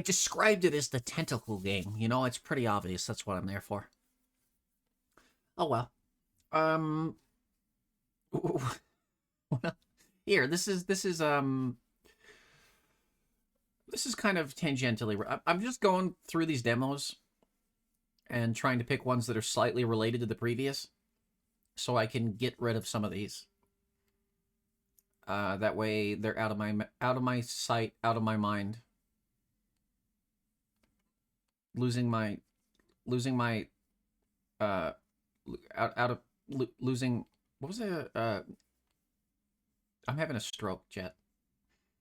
described it as the tentacle game. You know, it's pretty obvious. That's what I'm there for. Oh, well. Here, this is kind of tangentially. I'm just going through these demos and trying to pick ones that are slightly related to the previous, so I can get rid of some of these. That way they're out of my sight, out of my mind. Losing my what was it? I'm having a stroke, Jet.